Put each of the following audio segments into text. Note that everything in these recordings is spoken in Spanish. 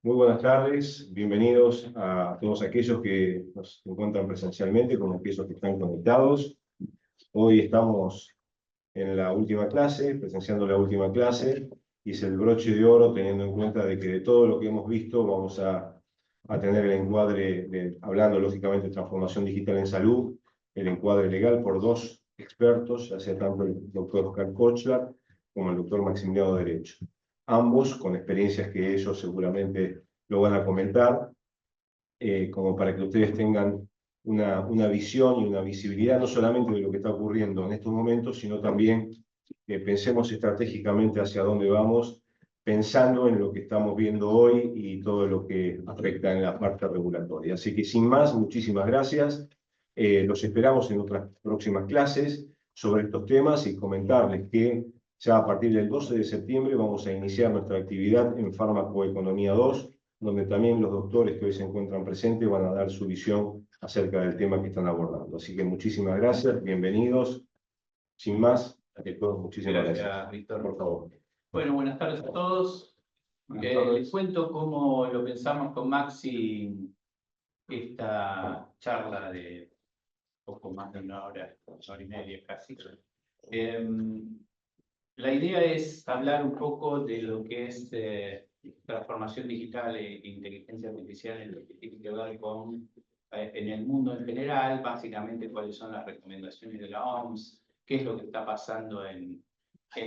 Muy buenas tardes, bienvenidos a todos aquellos que nos encuentran presencialmente, como aquellos que están conectados. Hoy estamos en la última clase, presenciando la última clase, y es el broche de oro, teniendo en cuenta de que de todo lo que hemos visto vamos a tener el encuadre, hablando lógicamente de transformación digital en salud, el encuadre legal por dos expertos, ya sea tanto el doctor Oscar Kochler como el doctor Maximiliano Derecho. Ambos con experiencias que ellos seguramente lo van a comentar, como para que ustedes tengan una visión y una visibilidad no solamente de lo que está ocurriendo en estos momentos, sino también que pensemos estratégicamente hacia dónde vamos, pensando en lo que estamos viendo hoy y todo lo que afecta en la parte regulatoria. Así que sin más, muchísimas gracias. Los esperamos en otras próximas clases sobre estos temas y comentarles que ya a partir del 12 de septiembre vamos a iniciar nuestra actividad en Farmacoeconomía 2, donde también los doctores que hoy se encuentran presentes van a dar su visión acerca del tema que están abordando. Así que muchísimas gracias, bienvenidos. Sin más, a todos, muchísimas gracias. Gracias, Víctor. Por favor. Bueno, buenas tardes a todos. Les cuento cómo lo pensamos con Maxi esta charla de poco más de una hora y media casi. La idea es hablar un poco de lo que es transformación digital e inteligencia artificial en lo que tiene que ver con en el mundo en general, básicamente cuáles son las recomendaciones de la OMS, qué es lo que está pasando en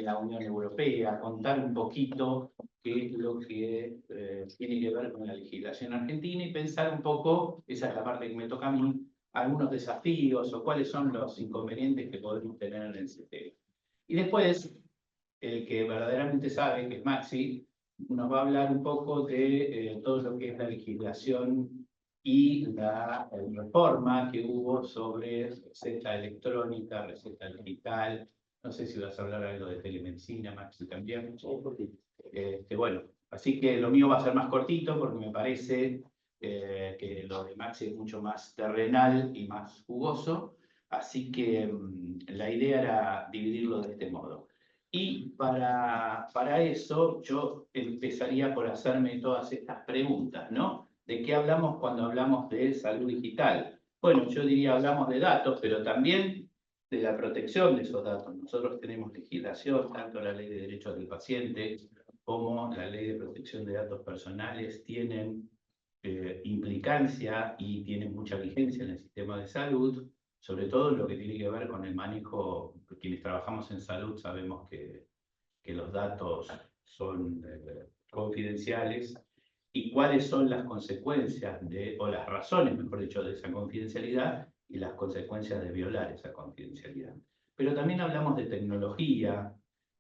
la Unión Europea, contar un poquito qué es lo que tiene que ver con la legislación argentina y pensar un poco, esa es la parte que me toca a mí, algunos desafíos o cuáles son los inconvenientes que podemos tener en el sistema. Y después, el que verdaderamente sabe, que es Maxi, nos va a hablar un poco de todo lo que es la legislación y la reforma que hubo sobre receta electrónica, receta digital. No sé si vas a hablar algo de telemedicina, Maxi, también. Bueno, así que lo mío va a ser más cortito porque me parece que lo de Maxi es mucho más terrenal y más jugoso. Así que la idea era dividirlo de este modo. Y para eso yo empezaría por hacerme todas estas preguntas, ¿no? ¿De qué hablamos cuando hablamos de salud digital? Bueno, yo diría hablamos de datos, pero también de la protección de esos datos. Nosotros tenemos legislación, tanto la Ley de Derechos del Paciente como la Ley de Protección de Datos Personales tienen implicancia y tienen mucha vigencia en el sistema de salud, sobre todo en lo que tiene que ver con el manejo. Quienes trabajamos en salud sabemos que los datos son confidenciales y cuáles son las consecuencias o las razones, mejor dicho, de esa confidencialidad y las consecuencias de violar esa confidencialidad. Pero también hablamos de tecnología,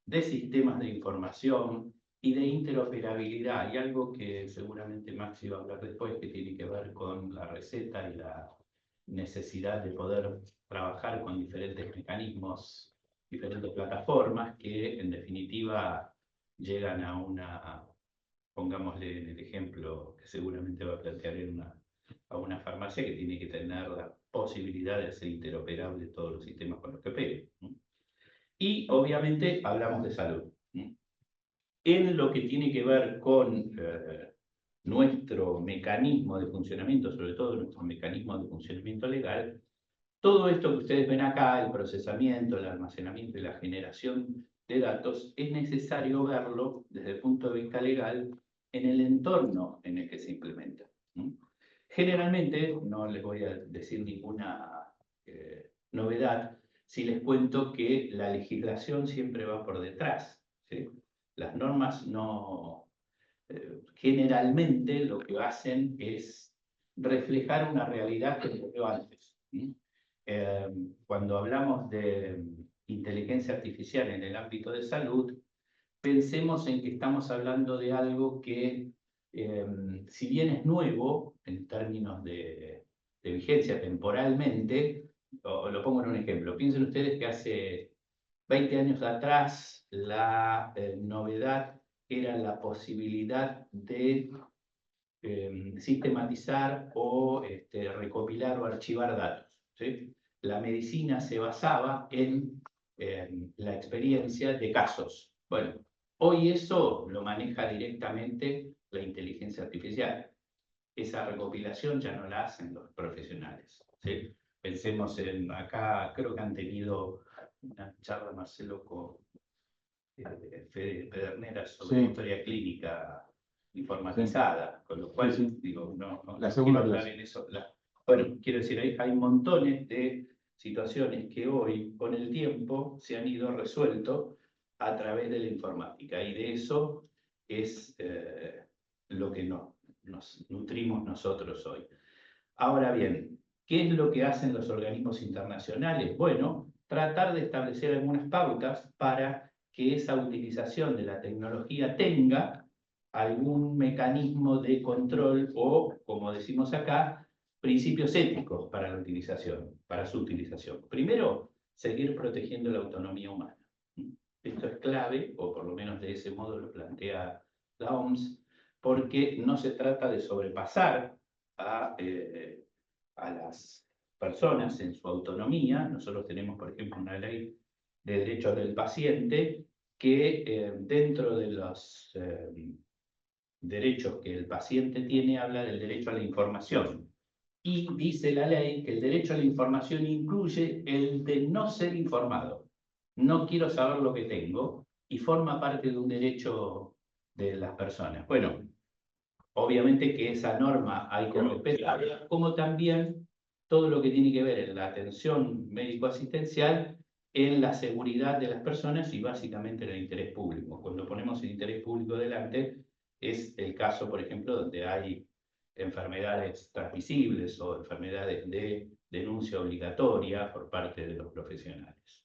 de sistemas de información y de interoperabilidad, y algo que seguramente Maxi va a hablar después, que tiene que ver con la receta y la necesidad de poder trabajar con diferentes mecanismos, diferentes plataformas que en definitiva llegan a una, pongámosle en el ejemplo que seguramente va a plantear a una farmacia que tiene que tener la posibilidad de hacer interoperable todos los sistemas con los que opere. Y obviamente hablamos de salud. En lo que tiene que ver con nuestro mecanismo de funcionamiento, sobre todo nuestro mecanismo de funcionamiento legal, todo esto que ustedes ven acá, el procesamiento, el almacenamiento y la generación de datos, es necesario verlo desde el punto de vista legal en el entorno en el que se implementa. Generalmente, no les voy a decir ninguna novedad si les cuento que la legislación siempre va por detrás, ¿sí? Las normas no, generalmente lo que hacen es reflejar una realidad que ocurrió antes. Cuando hablamos de inteligencia artificial en el ámbito de salud, pensemos en que estamos hablando de algo que, si bien es nuevo en términos de vigencia temporalmente, lo pongo en un ejemplo. Piensen ustedes que hace 20 años atrás la novedad era la posibilidad de sistematizar o recopilar o archivar datos, ¿sí? La medicina se basaba en la experiencia de casos. Bueno, Hoy eso lo maneja directamente la inteligencia artificial. Esa recopilación ya no la hacen los profesionales, ¿sí? Pensemos en acá, creo que han tenido una charla, Marcelo, con Fede Pedernera sobre historia clínica informatizada, con lo cual, digo, no La quiero segunda hablar clase. en eso. Bueno, quiero decir, hay montones de situaciones que hoy, con el tiempo, se han ido resuelto a través de la informática, y de eso es lo que nos nutrimos nosotros hoy. Ahora bien, ¿qué es lo que hacen los organismos internacionales? Bueno, tratar de establecer algunas pautas para que esa utilización de la tecnología tenga algún mecanismo de control o, como decimos acá, principios éticos para la utilización, para su utilización. Primero, seguir protegiendo la autonomía humana. Esto es clave, o por lo menos de ese modo lo plantea la OMS, porque no se trata de sobrepasar a las personas en su autonomía. Nosotros tenemos, por ejemplo, una ley de derechos del paciente que dentro de los derechos que el paciente tiene habla del derecho a la información. Y dice la ley que el derecho a la información incluye el de no ser informado. No quiero saber lo que tengo, y forma parte de un derecho de las personas. Bueno, obviamente que esa norma hay que respetarla, como también todo lo que tiene que ver en la atención médico-asistencial, en la seguridad de las personas y básicamente en el interés público. Cuando ponemos el interés público delante, es el caso, por ejemplo, donde hay enfermedades transmisibles o enfermedades de denuncia obligatoria por parte de los profesionales.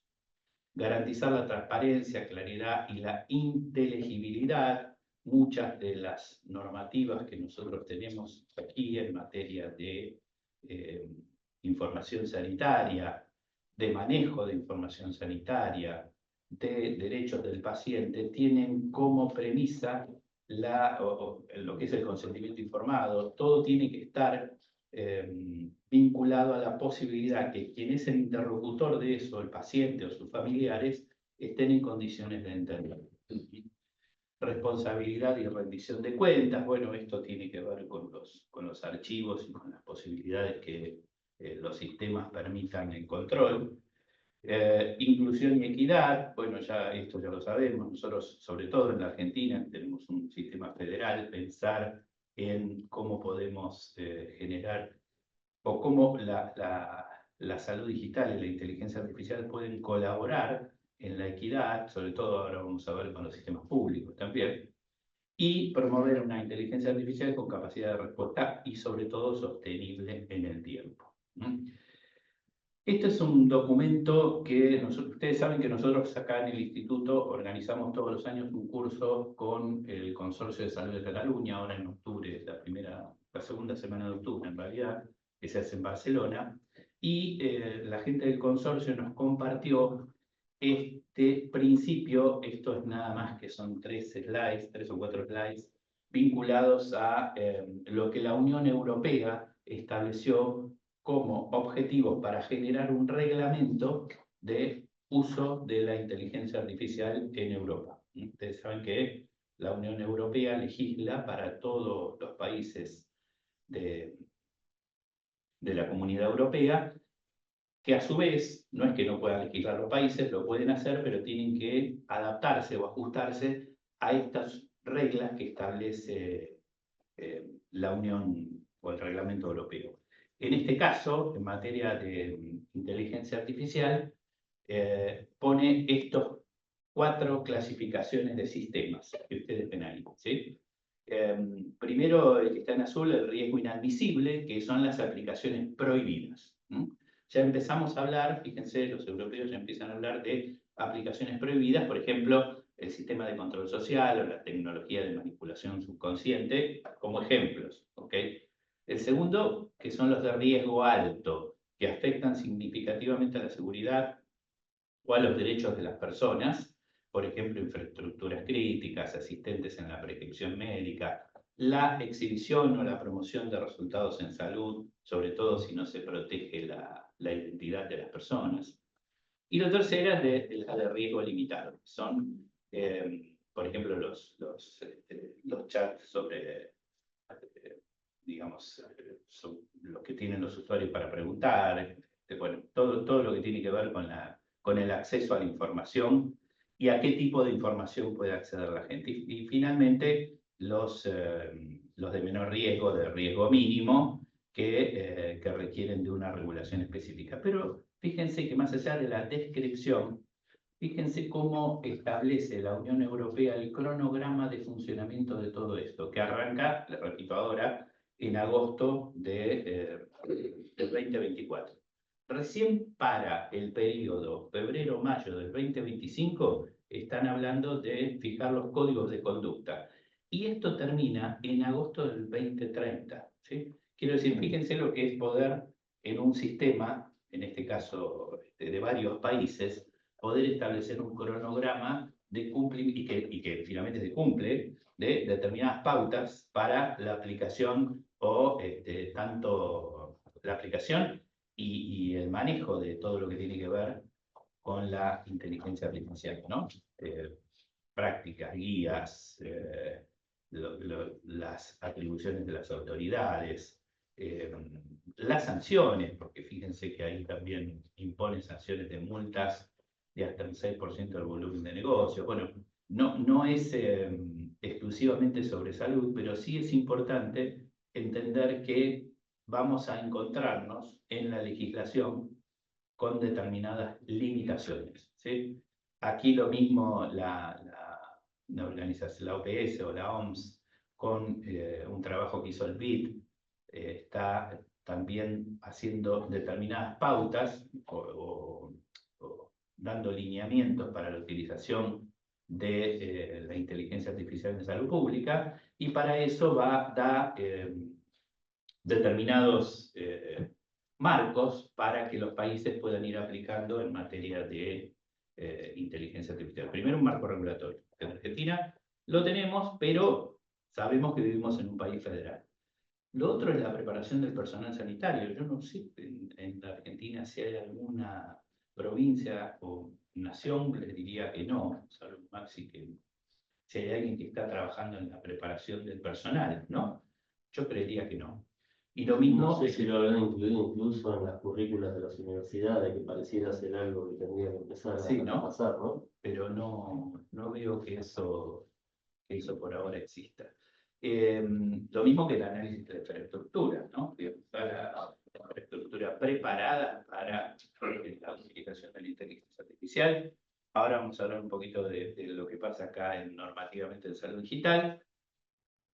Garantizar la transparencia, claridad y la inteligibilidad. Muchas de las normativas que nosotros tenemos aquí en materia de información sanitaria, de manejo de información sanitaria, de derechos del paciente, tienen como premisa lo que es el consentimiento informado. Todo tiene que estar vinculado a la posibilidad que quien es el interlocutor de eso, el paciente o sus familiares, estén en condiciones de entender. Responsabilidad y rendición de cuentas. Bueno, esto tiene que ver con los archivos y con las posibilidades que los sistemas permitan el control. Inclusión y equidad. Bueno, esto ya lo sabemos. Nosotros, sobre todo en la Argentina, tenemos un sistema federal. Pensar en cómo podemos generar, o cómo la salud digital y la inteligencia artificial pueden colaborar en la equidad, sobre todo ahora vamos a ver con los sistemas públicos también, y promover una inteligencia artificial con capacidad de respuesta y sobre todo sostenible en el tiempo. Este es un documento que ustedes saben que nosotros acá en el instituto organizamos todos los años un curso con el Consorcio de Salud de Cataluña, ahora en octubre, la segunda semana de octubre en realidad, que se hace en Barcelona, y la gente del consorcio nos compartió este principio. Esto es nada más que son 3 o 4 slides, vinculados a lo que la Unión Europea estableció como objetivo para generar un reglamento de uso de la inteligencia artificial en Europa. Ustedes saben que la Unión Europea legisla para todos los países de la Comunidad Europea, que a su vez, no es que no puedan legislar los países, lo pueden hacer, pero tienen que adaptarse o ajustarse a estas reglas que establece la Unión o el Reglamento Europeo. En este caso, en materia de inteligencia artificial, pone estos 4 clasificaciones de sistemas que ustedes ven ahí, ¿sí? Primero, el que está en azul, el riesgo inadmisible, que son las aplicaciones prohibidas. Ya empezamos a hablar, fíjense, los europeos ya empiezan a hablar de aplicaciones prohibidas, por ejemplo, el sistema de control social o la tecnología de manipulación subconsciente, como ejemplos, ¿ok? El segundo, que son los de riesgo alto, que afectan significativamente a la seguridad o a los derechos de las personas, por ejemplo, infraestructuras críticas, asistentes en la prescripción médica, la exhibición o la promoción de resultados en salud, sobre todo si no se protege la identidad de las personas. Y la tercera es la de riesgo limitado, son por ejemplo, los chats sobre, digamos, los que tienen los usuarios para preguntar, bueno, todo lo que tiene que ver con el acceso a la información y a qué tipo de información puede acceder la gente. Y finalmente, los de menor riesgo, de riesgo mínimo, que requieren de una regulación específica. Pero fíjense que más allá de la descripción, fíjense cómo establece la Unión Europea el cronograma de funcionamiento de todo esto, que arranca, le repito ahora, en agosto del 2024. Recién para el periodo febrero-mayo del 2025 están hablando de fijar los códigos de conducta. Y esto termina en agosto del 2030. ¿Sí? Quiero decir, fíjense lo que es poder en un sistema, en este caso de varios países, poder establecer un cronograma de cumplimiento y que finalmente se cumple de determinadas pautas para la aplicación o tanto la aplicación y el manejo de todo lo que tiene que ver con la inteligencia artificial, ¿no? Prácticas, guías, las atribuciones de las autoridades, las sanciones, porque fíjense que ahí también imponen sanciones de multas de hasta el 6% del volumen de negocio. Bueno, no es exclusivamente sobre salud, pero sí es importante entender que vamos a encontrarnos en la legislación con determinadas limitaciones. ¿Sí? Aquí lo mismo la organización, la OPS o la OMS, con un trabajo que hizo el BID, está también haciendo determinadas pautas o dando lineamientos para la utilización de la inteligencia artificial en salud pública, y para eso da determinados marcos para que los países puedan ir aplicando en materia de inteligencia artificial. Primero, un marco regulatorio. En Argentina lo tenemos, pero sabemos que vivimos en un país federal. Lo otro es la preparación del personal sanitario. Yo no sé en la Argentina si hay alguna provincia o nación, les diría que no, salvo Maxi, que si hay alguien que está trabajando en la preparación del personal, ¿no? Yo creería que no. Y lo mismo... No sé si lo habrán incluido incluso en las currículas de las universidades, que pareciera ser algo que tendría que empezar a pasar, ¿no? Pero no veo que eso por ahora exista. Lo mismo que el análisis de infraestructura, ¿no? La infraestructura preparada para la utilización de la inteligencia artificial. Ahora vamos a hablar un poquito de lo que pasa acá normativamente en salud digital.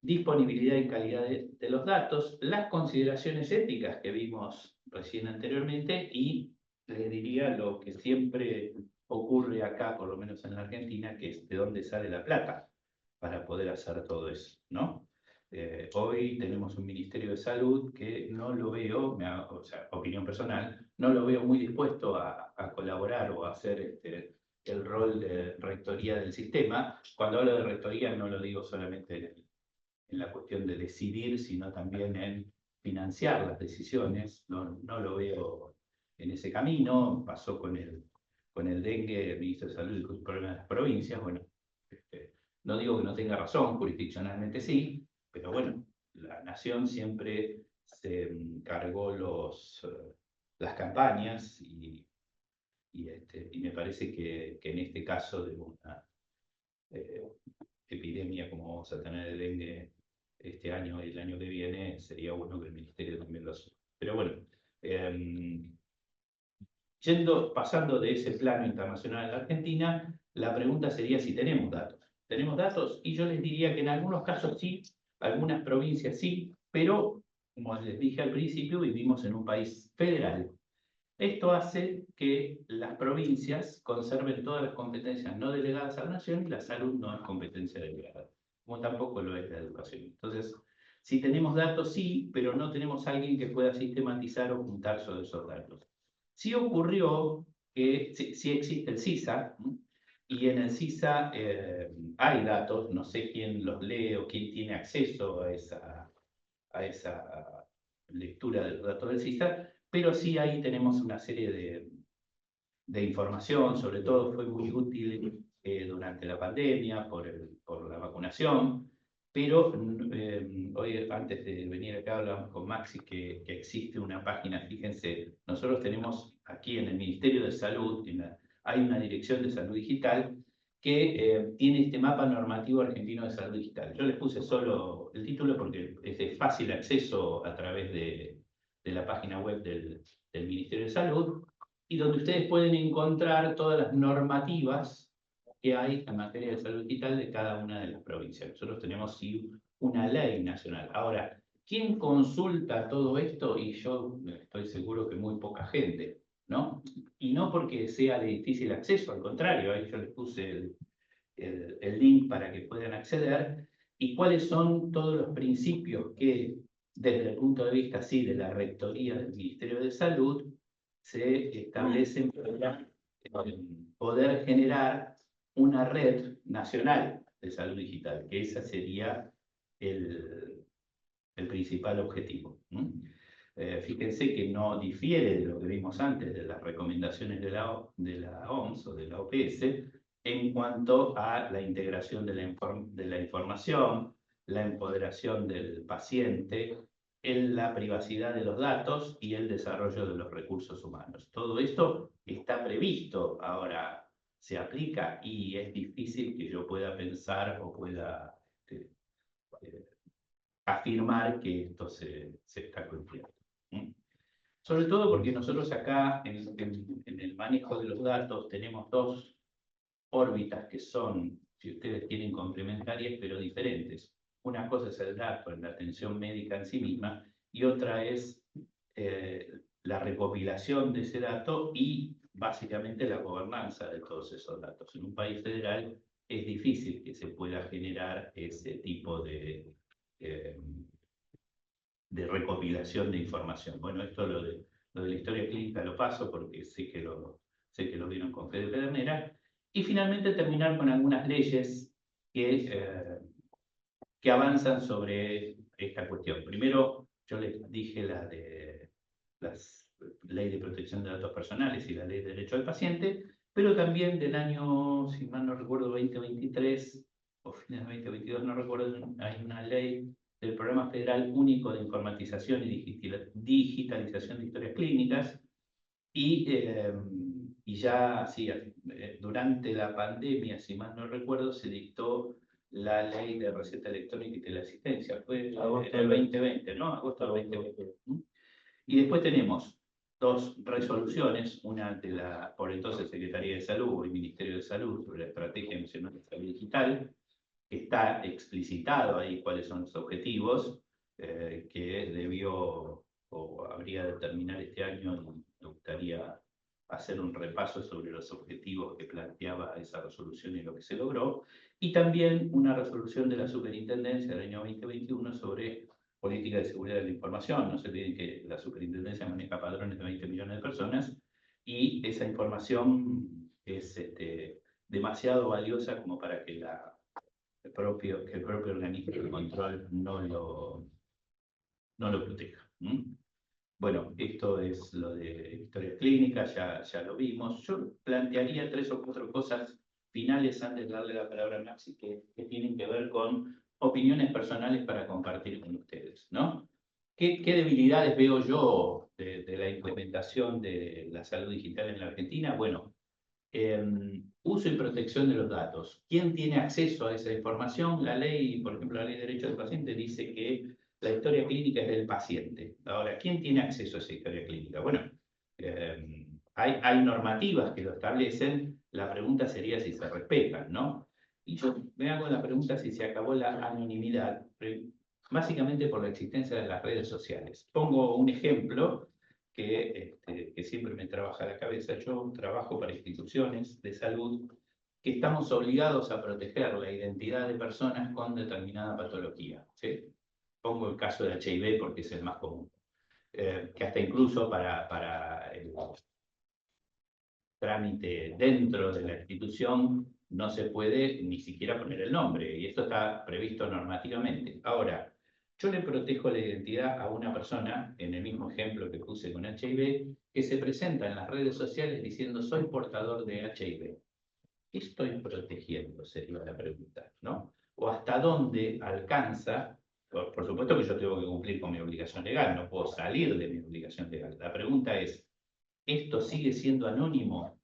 Disponibilidad y calidad de los datos, las consideraciones éticas que vimos recién anteriormente, y les diría lo que siempre ocurre acá, por lo menos en la Argentina, que es de dónde sale la plata para poder hacer todo eso, ¿no? Hoy tenemos un Ministerio de Salud que no lo veo, o sea, opinión personal, no lo veo muy dispuesto a colaborar o a hacer el rol de rectoría del sistema. Cuando hablo de rectoría no lo digo solamente en la cuestión de decidir, sino también en financiar las decisiones. No lo veo en ese camino. Pasó con el dengue, el ministro de Salud, el problema de las provincias. Bueno, no digo que no tenga razón, jurisdiccionalmente sí, pero bueno, la nación siempre se cargó las campañas y me parece que en este caso de una epidemia como vamos a tener el dengue este año y el año que viene, sería bueno que el Ministerio también lo asuma. Pero bueno, pasando de ese plano internacional a la Argentina, la pregunta sería si tenemos datos. ¿Tenemos datos? Y yo les diría que en algunos casos sí, algunas provincias sí, pero como les dije al principio, vivimos en un país federal. Esto hace que las provincias conserven todas las competencias no delegadas a la nación, y la salud no es competencia delegada, como tampoco lo es la educación. Entonces, si tenemos datos, sí, pero no tenemos a alguien que pueda sistematizar o juntar sobre esos datos. Sí ocurrió que sí existe el CISA, y en el CISA hay datos, no sé quién los lee o quién tiene acceso a esa lectura de los datos del CISA, pero sí ahí tenemos una serie de información. Sobre todo fue muy útil durante la pandemia, por la vacunación, pero hoy, antes de venir acá, hablamos con Maxi que existe una página. Fíjense, nosotros tenemos aquí en el Ministerio de Salud, hay una dirección de salud digital que tiene este mapa normativo argentino de salud digital. Yo les puse solo el título porque es de fácil acceso a través de la página web del Ministerio de Salud, y donde ustedes pueden encontrar todas las normativas que hay en materia de salud digital de cada una de las provincias. Nosotros tenemos sí una ley nacional. Ahora, ¿quién consulta todo esto? Y yo estoy seguro que muy poca gente, ¿no? Y no porque sea de difícil acceso, al contrario, ahí yo les puse el link para que puedan acceder. ¿Y cuáles son todos los principios que, desde el punto de vista, sí, de la Rectoría del Ministerio de Salud, se establecen para poder generar una red nacional de salud digital, que ese sería el principal objetivo? Fíjense que no difiere de lo que vimos antes de las recomendaciones de la OMS o de la OPS en cuanto a la integración de la información, la empoderación del paciente, la privacidad de los datos y el desarrollo de los recursos humanos. Todo esto está previsto. Ahora, se aplica y es difícil que yo pueda pensar o pueda afirmar que esto se está cumpliendo. Sobre todo porque nosotros acá en el manejo de los datos tenemos dos órbitas que son, si ustedes quieren, complementarias pero diferentes. Una cosa es el dato en la atención médica en sí misma y otra es la recopilación de ese dato y básicamente la gobernanza de todos esos datos. En un país federal es difícil que se pueda generar ese tipo de recopilación de información. Bueno, esto lo de la historia clínica lo paso porque sé que lo vieron con Fede Pedernera. Y finalmente terminar con algunas leyes que avanzan sobre esta cuestión. Primero, yo les dije la ley de protección de datos personales y la ley de derecho al paciente, pero también del año, si mal no recuerdo, 2023 o fines de 2022, no recuerdo, hay una ley del Programa Federal Único de Informatización y Digitalización de Historias Clínicas, y ya, sí, durante la pandemia, si mal no recuerdo, se dictó la ley de receta electrónica y teleasistencia. Fue el 2020, ¿no? Agosto del 2020. Y después tenemos dos resoluciones, una de la, por entonces, Secretaría de Salud y Ministerio de Salud sobre la Estrategia Nacional de Salud Digital, que está explicitado ahí cuáles son los objetivos que debió o habría de terminar este año, y me gustaría hacer un repaso sobre los objetivos que planteaba esa resolución y lo que se logró, y también una resolución de la Superintendencia del año 2021 sobre política de seguridad de la información. No se olviden que la Superintendencia maneja padrones de 20 millones de personas, y esa información es demasiado valiosa como para que el propio organismo de control no lo proteja. Bueno, esto es lo de historias clínicas, ya lo vimos. Yo plantearía 3 o 4 cosas finales antes de darle la palabra a Maxi que tienen que ver con opiniones personales para compartir con ustedes, ¿no? ¿Qué debilidades veo yo de la implementación de la salud digital en la Argentina? Bueno, uso y protección de los datos. ¿Quién tiene acceso a esa información? La ley, por ejemplo, la ley de derecho del paciente dice que la historia clínica es del paciente. Ahora, ¿quién tiene acceso a esa historia clínica? Bueno, hay normativas que lo establecen. La pregunta sería si se respetan, ¿no? Y yo me hago la pregunta si se acabó la anonimidad, básicamente por la existencia de las redes sociales. Pongo un ejemplo que siempre me trabaja la cabeza. Yo trabajo para instituciones de salud que estamos obligados a proteger la identidad de personas con determinada patología, ¿sí? Pongo el caso de HIV porque es el más común, que hasta incluso para el trámite dentro de la institución no se puede ni siquiera poner el nombre, y esto está previsto normativamente. Ahora, yo le protejo la identidad a una persona, en el mismo ejemplo que puse con HIV, que se presenta en las redes sociales diciendo soy portador de HIV. ¿qué estoy protegiendo? Sería la pregunta, ¿no? O hasta dónde alcanza, por supuesto que yo tengo que cumplir con mi obligación legal, no puedo salir de mi obligación legal. La pregunta es, ¿esto sigue siendo anónimo?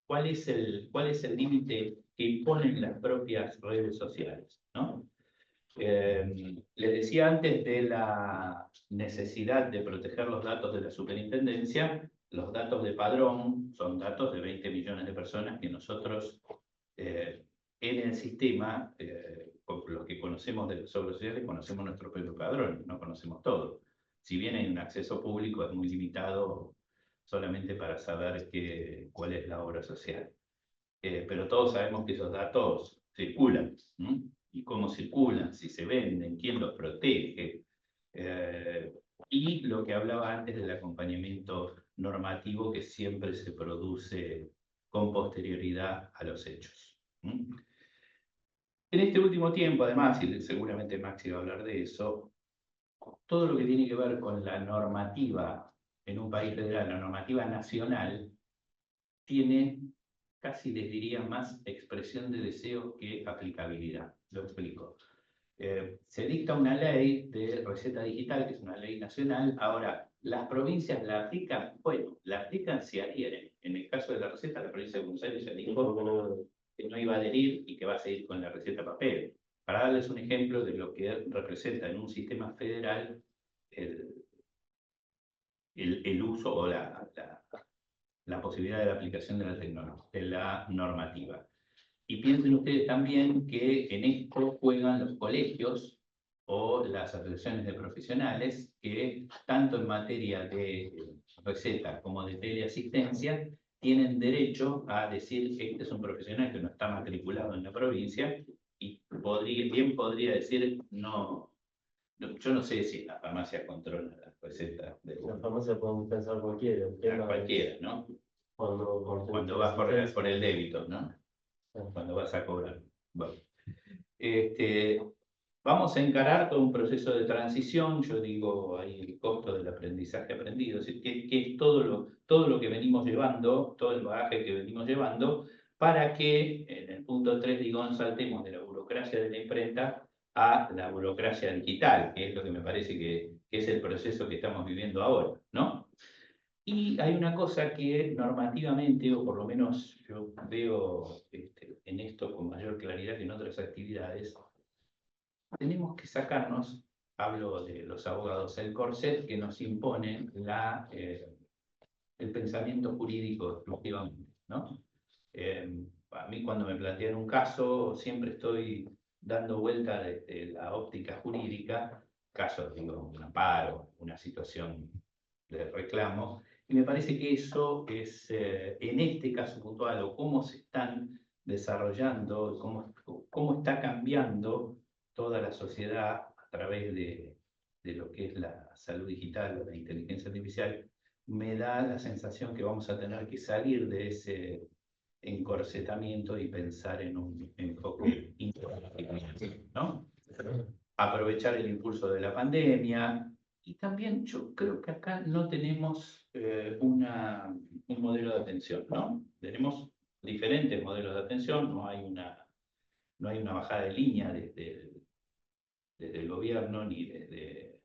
¿Cuál es el límite que imponen las propias redes sociales, ¿no? Les decía antes de la necesidad de proteger los datos de la superintendencia. Los datos de padrón son datos de 20 millones de personas que nosotros en el sistema, por los que conocemos de las obras sociales, conocemos nuestro propio padrón, no conocemos todo. Si bien hay un acceso público, es muy limitado solamente para saber cuál es la obra social. Pero todos sabemos que esos datos circulan. Y cómo circulan, si se venden, quién los protege. Y lo que hablaba antes del acompañamiento normativo que siempre se produce con posterioridad a los hechos. En este último tiempo, además, y seguramente Maxi va a hablar de eso, todo lo que tiene que ver con la normativa en un país federal, la normativa nacional, tiene, casi les diría, más expresión de deseo que aplicabilidad. Lo explico. Se dicta una ley de receta digital, que es una ley nacional. Ahora, ¿las provincias la aplican? Bueno, la aplican si adhieren. En el caso de la receta, la provincia de Buenos Aires ya dijo que no iba a adherir y que va a seguir con la receta papel. Para darles un ejemplo de lo que representa en un sistema federal el uso o la posibilidad de la aplicación de la tecnología, de la normativa. Y piensen ustedes también que en esto juegan los colegios o las asociaciones de profesionales que, tanto en materia de receta como de teleasistencia, tienen derecho a decir que este es un profesional que no está matriculado en la provincia y bien podría decir, no, yo no sé si la farmacia controla las recetas. La farmacia puede pensar cualquiera. Cualquiera, ¿no? Cuando vas por el débito, ¿no? Cuando vas a cobrar. Bueno. Vamos a encarar todo un proceso de transición. Yo digo ahí el costo del aprendizaje aprendido, es decir, que es todo lo que venimos llevando, todo el bagaje que venimos llevando, para que en el punto 3 digo, saltemos de la burocracia de la imprenta a la burocracia digital, que es lo que me parece que es el proceso que estamos viviendo ahora, ¿no? Y hay una cosa que normativamente, o por lo menos yo veo en esto con mayor claridad que en otras actividades, tenemos que sacarnos, hablo de los abogados, el corset que nos impone el pensamiento jurídico exclusivamente, ¿no? A mí cuando me plantean un caso, siempre estoy dando vuelta desde la óptica jurídica, casos, digo, un amparo, una situación de reclamo, y me parece que eso es, en este caso puntual, o cómo se están desarrollando, cómo está cambiando toda la sociedad a través de lo que es la salud digital o la inteligencia artificial, me da la sensación que vamos a tener que salir de ese encorsetamiento y pensar en un enfoque interdisciplinario, ¿no? Aprovechar el impulso de la pandemia. Y también yo creo que acá no tenemos un modelo de atención, ¿no? Tenemos diferentes modelos de atención, no hay una bajada de línea desde el gobierno ni desde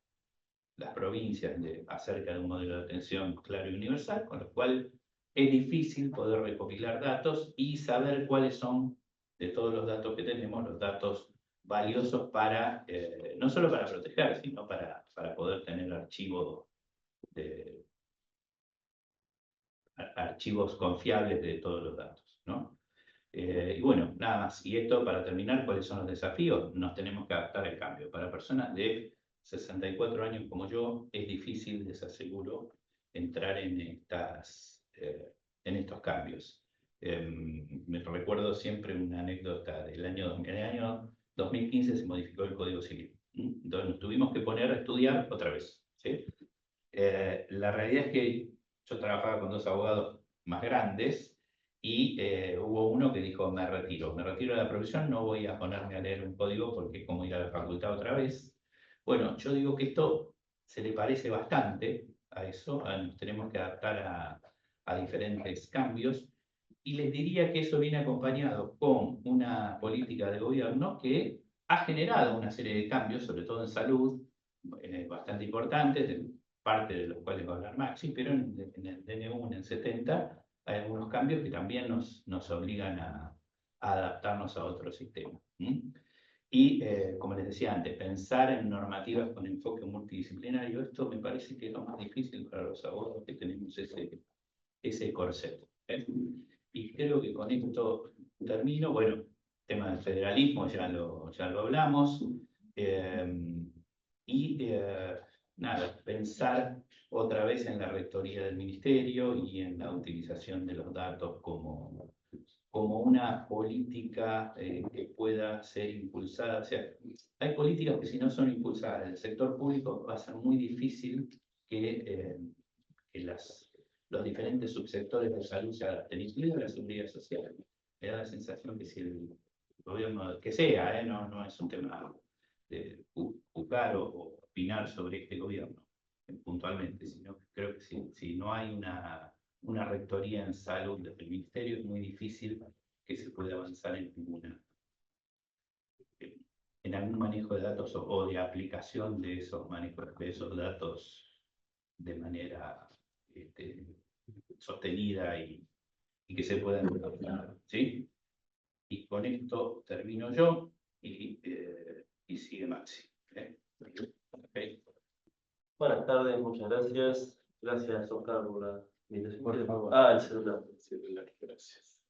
las provincias acerca de un modelo de atención claro y universal, con lo cual es difícil poder recopilar datos y saber cuáles son, de todos los datos que tenemos, los datos valiosos para, no solo para proteger, sino para poder tener archivos confiables de todos los datos, ¿no? Y bueno, nada más. Y esto, para terminar, ¿cuáles son los desafíos? Nos tenemos que adaptar al cambio. Para personas de 64 años como yo, es difícil, les aseguro, entrar en estos cambios. Me recuerdo siempre una anécdota del en el año 2015 se modificó el Código Civil. Entonces nos tuvimos que poner a estudiar otra vez, ¿sí? La realidad es que yo trabajaba con dos abogados más grandes y hubo uno que dijo, me retiro de la profesión, no voy a ponerme a leer un código porque es como ir a la facultad otra vez. Bueno, yo digo que esto se le parece bastante a eso, nos tenemos que adaptar a diferentes cambios, Y les diría que eso viene acompañado con una política de gobierno que ha generado una serie de cambios, sobre todo en salud, bastante importantes, parte de los cuales va a hablar Maxi, pero en el DNU, en el 70, hay algunos cambios que también nos obligan a adaptarnos a otro sistema. Y, como les decía antes, pensar en normativas con enfoque multidisciplinario, esto me parece que es lo más difícil para los abogados que tenemos ese corset. Y creo que con esto termino. Bueno, tema del federalismo ya lo hablamos. Nada, pensar otra vez en la rectoría del ministerio y en la utilización de los datos como una política que pueda ser impulsada. O sea, hay políticas que si no son impulsadas en el sector público va a ser muy difícil que los diferentes subsectores de salud se adapten, incluida la seguridad social. Me da la sensación que si el gobierno, que sea, no es un tema de juzgar o opinar sobre este gobierno puntualmente, sino que creo que si no hay una rectoría en salud desde el ministerio, es muy difícil que se pueda avanzar en algún manejo de datos o de aplicación de esos manejos de esos datos de manera sostenida y que se puedan adoptar, ¿sí? Y con esto termino yo y sigue Maxi. Okay. Buenas tardes, muchas gracias. Gracias, Oscar, por la invitación. Por favor. El celular. Gracias.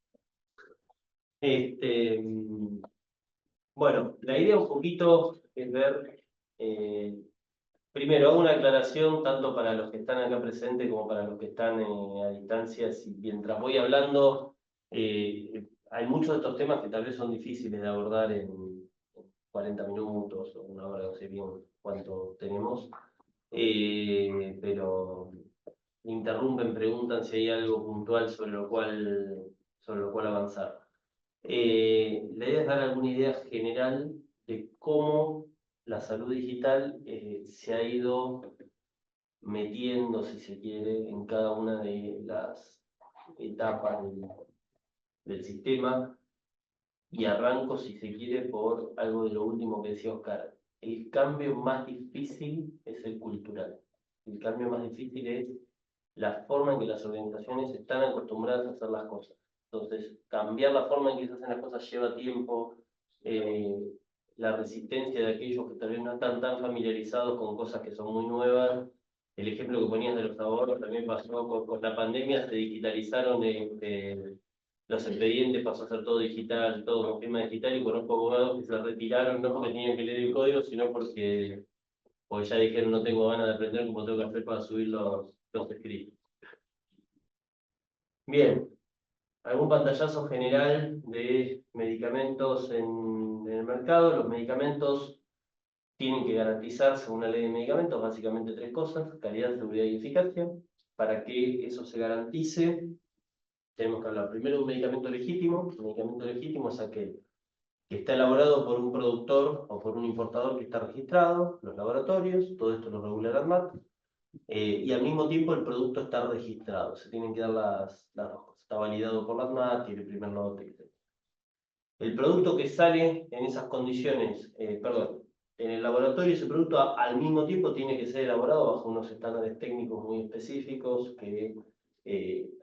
Bueno, la idea un poquito es ver, primero hago una aclaración tanto para los que están acá presentes como para los que están a distancia. Si mientras voy hablando, hay muchos de estos temas que tal vez son difíciles de abordar en 40 minutos o una hora, no sé bien cuánto tenemos. Pero interrumpen, preguntan si hay algo puntual sobre lo cual avanzar. La idea es dar alguna idea general de cómo la salud digital se ha ido metiendo, si se quiere, en cada una de las etapas del sistema. Y arranco, si se quiere, por algo de lo último que decía Oscar. El cambio más difícil es el cultural. El cambio más difícil es la forma en que las organizaciones están acostumbradas a hacer las cosas. Entonces, cambiar la forma en que se hacen las cosas lleva tiempo. La resistencia de aquellos que tal vez no están tan familiarizados con cosas que son muy nuevas. El ejemplo que ponías de los ahorros también pasó con la pandemia, se digitalizaron los expedientes, pasó a ser todo digital, todo con firma digital, y conozco abogados que se retiraron no porque tenían que leer el código, sino porque ya dijeron no tengo ganas de aprender cómo tengo que hacer para subir los escritos. Bien, algún pantallazo general de medicamentos en el mercado. Los medicamentos tienen que garantizar, según la ley de medicamentos, básicamente tres cosas: calidad, seguridad y eficacia. Para que eso se garantice, tenemos que hablar primero de un medicamento legítimo. Un medicamento legítimo es aquel que está elaborado por un productor o por un importador que está registrado, los laboratorios, todo esto lo regula el ANMAT, y al mismo tiempo el producto está registrado. Se tienen que dar las dos cosas. Está validado por la ANMAT, tiene el primer lote, etc. El producto que sale en esas condiciones, en el laboratorio, ese producto al mismo tiempo tiene que ser elaborado bajo unos estándares técnicos muy específicos que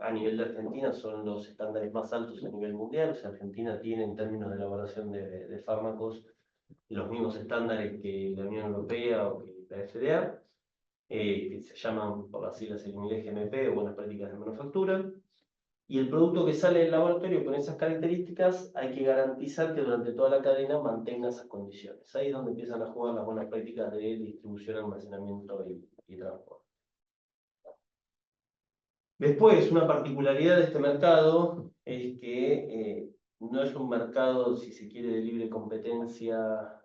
a nivel de Argentina son los estándares más altos a nivel mundial. O sea, Argentina tiene en términos de elaboración de fármacos los mismos estándares que la Unión Europea o que la FDA, que se llaman por las siglas en inglés GMP o buenas prácticas de manufactura. Y el producto que sale del laboratorio con esas características hay que garantizar que durante toda la cadena mantenga esas condiciones. Ahí es donde empiezan a jugar las buenas prácticas de distribución, almacenamiento y transporte. Después, una particularidad de este mercado es que no es un mercado, si se quiere, de libre competencia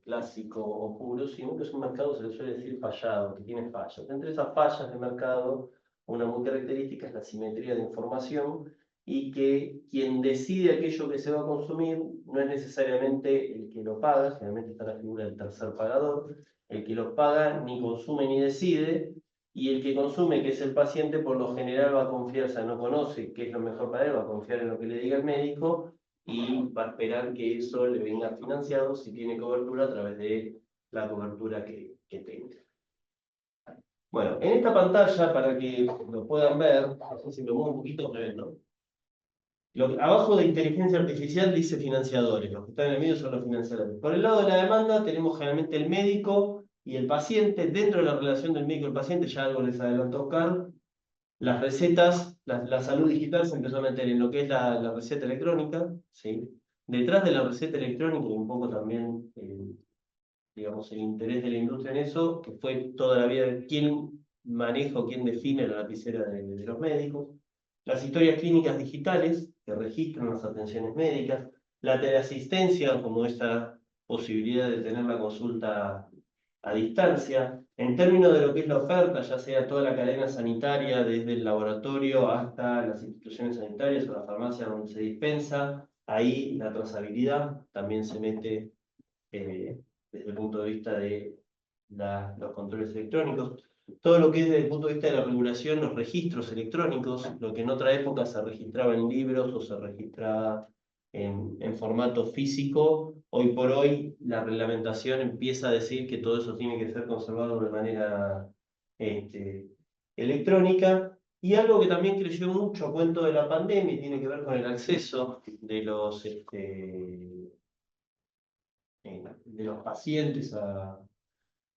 clásico o puro, sino que es un mercado, se le suele decir, fallado, que tiene fallas. Entre esas fallas de mercado, una muy característica es la simetría de información, y que quien decide aquello que se va a consumir no es necesariamente el que lo paga. Generalmente está la figura del tercer pagador. El que lo paga ni consume ni decide, y el que consume, que es el paciente, por lo general va a confiar, o sea, no conoce qué es lo mejor para él, va a confiar en lo que le diga el médico y va a esperar que eso le venga financiado si tiene cobertura a través de la cobertura que tenga. Bueno, en esta pantalla, para que lo puedan ver, no sé si me muevo un poquito, ¿no? Abajo de inteligencia artificial dice financiadores, los que están en el medio son los financiadores. Por el lado de la demanda tenemos generalmente el médico y el paciente. Dentro de la relación del médico y el paciente, ya algo les adelantó Oscar, las recetas, la salud digital se empezó a meter en lo que es la receta electrónica, ¿sí? Detrás de la receta electrónica y un poco también, digamos, el interés de la industria en eso, que fue toda la vida quién maneja o quién define la lapicera de los médicos. Las historias clínicas digitales, que registran las atenciones médicas, la teleasistencia, como esta posibilidad de tener la consulta a distancia, en términos de lo que es la oferta, ya sea toda la cadena sanitaria, desde el laboratorio hasta las instituciones sanitarias o la farmacia donde se dispensa, ahí la trazabilidad también se mete desde el punto de vista de los controles electrónicos. Todo lo que es desde el punto de vista de la regulación, los registros electrónicos, lo que en otra época se registraba en libros o se registraba en formato físico, hoy por hoy la reglamentación empieza a decir que todo eso tiene que ser conservado de manera electrónica. Y algo que también creció mucho a cuento de la pandemia y tiene que ver con el acceso de los pacientes a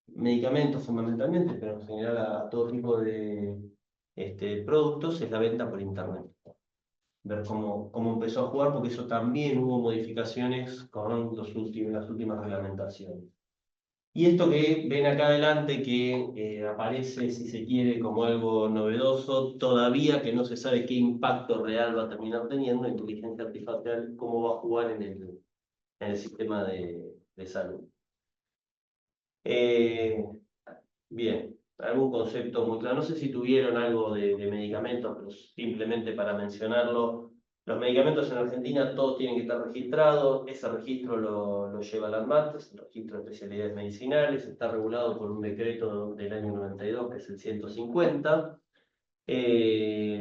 medicamentos fundamentalmente, pero en general a todo tipo de productos, es la venta por internet. Ver cómo empezó a jugar, porque eso también hubo modificaciones con las últimas reglamentaciones. Y esto que ven acá adelante, que aparece, si se quiere, como algo novedoso, todavía que no se sabe qué impacto real va a terminar teniendo, inteligencia artificial, cómo va a jugar en el sistema de salud. Bien, algún concepto muy claro. No sé si tuvieron algo de medicamentos, pero simplemente para mencionarlo, los medicamentos en Argentina todos tienen que estar registrados. Ese registro lo lleva la ANMAT, es el registro de especialidades medicinales, está regulado por un decreto del año 92, que es el 150, que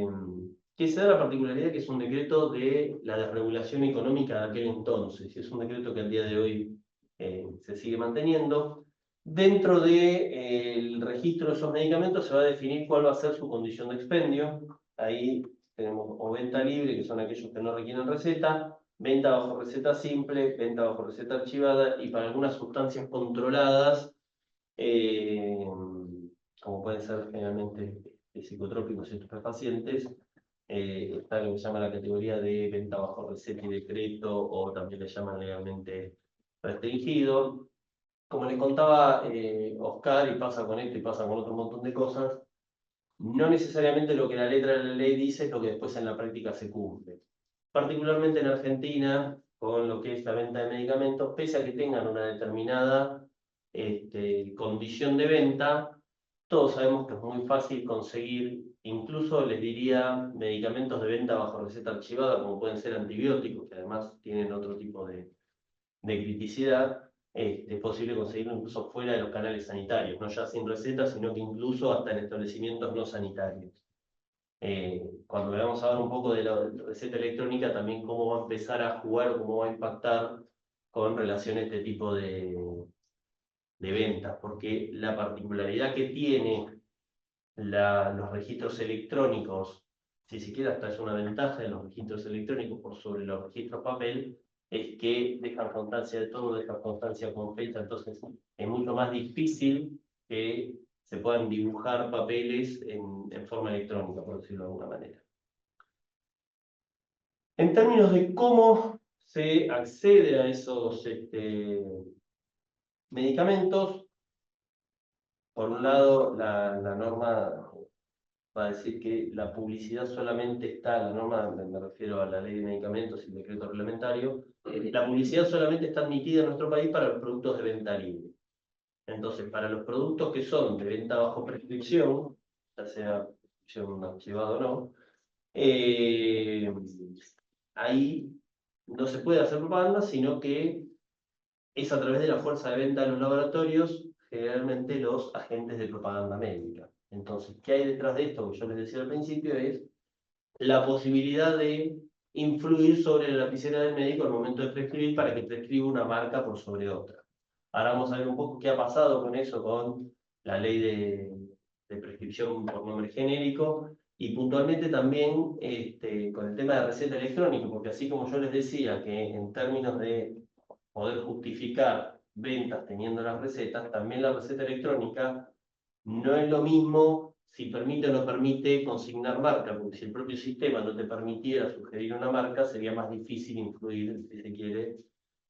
se da la particularidad que es un decreto de la desregulación económica de aquel entonces, y es un decreto que al día de hoy se sigue manteniendo. Dentro del registro de esos medicamentos se va a definir cuál va a ser su condición de expendio. Ahí tenemos o venta libre, que son aquellos que no requieren receta, venta bajo receta simple, venta bajo receta archivada, y para algunas sustancias controladas, como pueden ser generalmente psicotrópicos y estupefacientes, está lo que se llama la categoría de venta bajo receta y decreto, o también le llaman legalmente restringido. Como les contaba Oscar, y pasa con esto y pasa con otro montón de cosas, no necesariamente lo que la letra de la ley dice es lo que después en la práctica se cumple. Particularmente en Argentina, con lo que es la venta de medicamentos, pese a que tengan una determinada condición de venta, todos sabemos que es muy fácil conseguir, incluso les diría, medicamentos de venta bajo receta archivada, como pueden ser antibióticos, que además tienen otro tipo de criticidad. Es posible conseguirlo incluso fuera de los canales sanitarios, no ya sin receta, sino que incluso hasta en establecimientos no sanitarios. Cuando veamos ahora un poco de la receta electrónica, también cómo va a empezar a jugar o cómo va a impactar con relación a este tipo de ventas, porque la particularidad que tiene los registros electrónicos, si siquiera hasta es una ventaja de los registros electrónicos por sobre los registros papel, es que dejan constancia de todo, dejan constancia con fecha, entonces es mucho más difícil que se puedan dibujar papeles en forma electrónica, por decirlo de alguna manera. En términos de cómo se accede a esos medicamentos, por un lado, la norma va a decir que la publicidad solamente está, la norma, me refiero a la ley de medicamentos y el decreto reglamentario, la publicidad solamente está admitida en nuestro país para los productos de venta libre. Entonces, para los productos que son de venta bajo prescripción, ya sea prescripción archivada o no, ahí no se puede hacer propaganda, sino que es a través de la fuerza de venta de los laboratorios, generalmente los agentes de propaganda médica. Entonces, ¿qué hay detrás de esto? Que yo les decía al principio es la posibilidad de influir sobre la lapicera del médico al momento de prescribir para que prescriba una marca por sobre otra. Ahora vamos a ver un poco qué ha pasado con eso, con la ley de prescripción por nombre genérico y puntualmente también con el tema de receta electrónica, porque así como yo les decía que en términos de poder justificar ventas teniendo las recetas, también la receta electrónica no es lo mismo si permite o no permite consignar marca, porque si el propio sistema no te permitiera sugerir una marca, sería más difícil influir, si se quiere,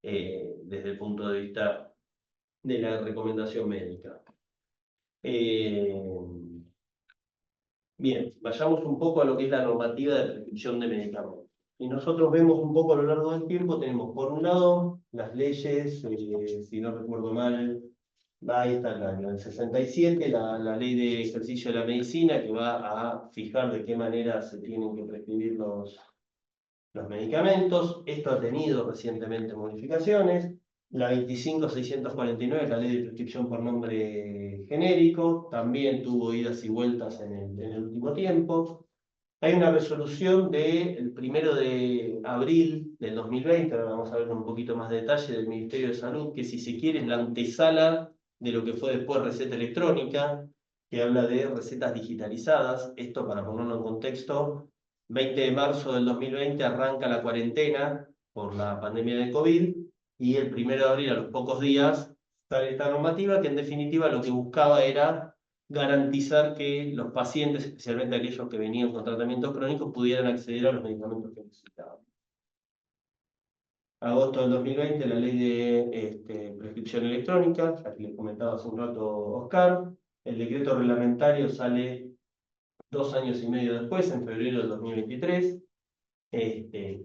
desde el punto de vista de la recomendación médica. Bien, vayamos un poco a lo que es la normativa de prescripción de medicamentos. Y nosotros vemos un poco a lo largo del tiempo, tenemos por un lado las leyes, si no recuerdo mal, ahí está el año, el 67, la ley de ejercicio de la medicina, que va a fijar de qué manera se tienen que prescribir los medicamentos. Esto ha tenido recientemente modificaciones. La 25.649, la ley de prescripción por nombre genérico, también tuvo idas y vueltas en el último tiempo. Hay una resolución del 1 de abril del 2020, ahora vamos a ver un poquito más de detalle, del Ministerio de Salud, que si se quiere es la antesala de lo que fue después receta electrónica, que habla de recetas digitalizadas. Esto, para ponerlo en contexto, 20 de marzo del 2020 arranca la cuarentena por la pandemia de COVID, y el 1 de abril, a los pocos días, sale esta normativa que en definitiva lo que buscaba era garantizar que los pacientes, especialmente aquellos que venían con tratamientos crónicos, pudieran acceder a los medicamentos que necesitaban. Agosto del 2020, la ley de prescripción electrónica, ya que les comentaba hace un rato Oscar. El decreto reglamentario sale 2 años y medio después, en febrero del 2023.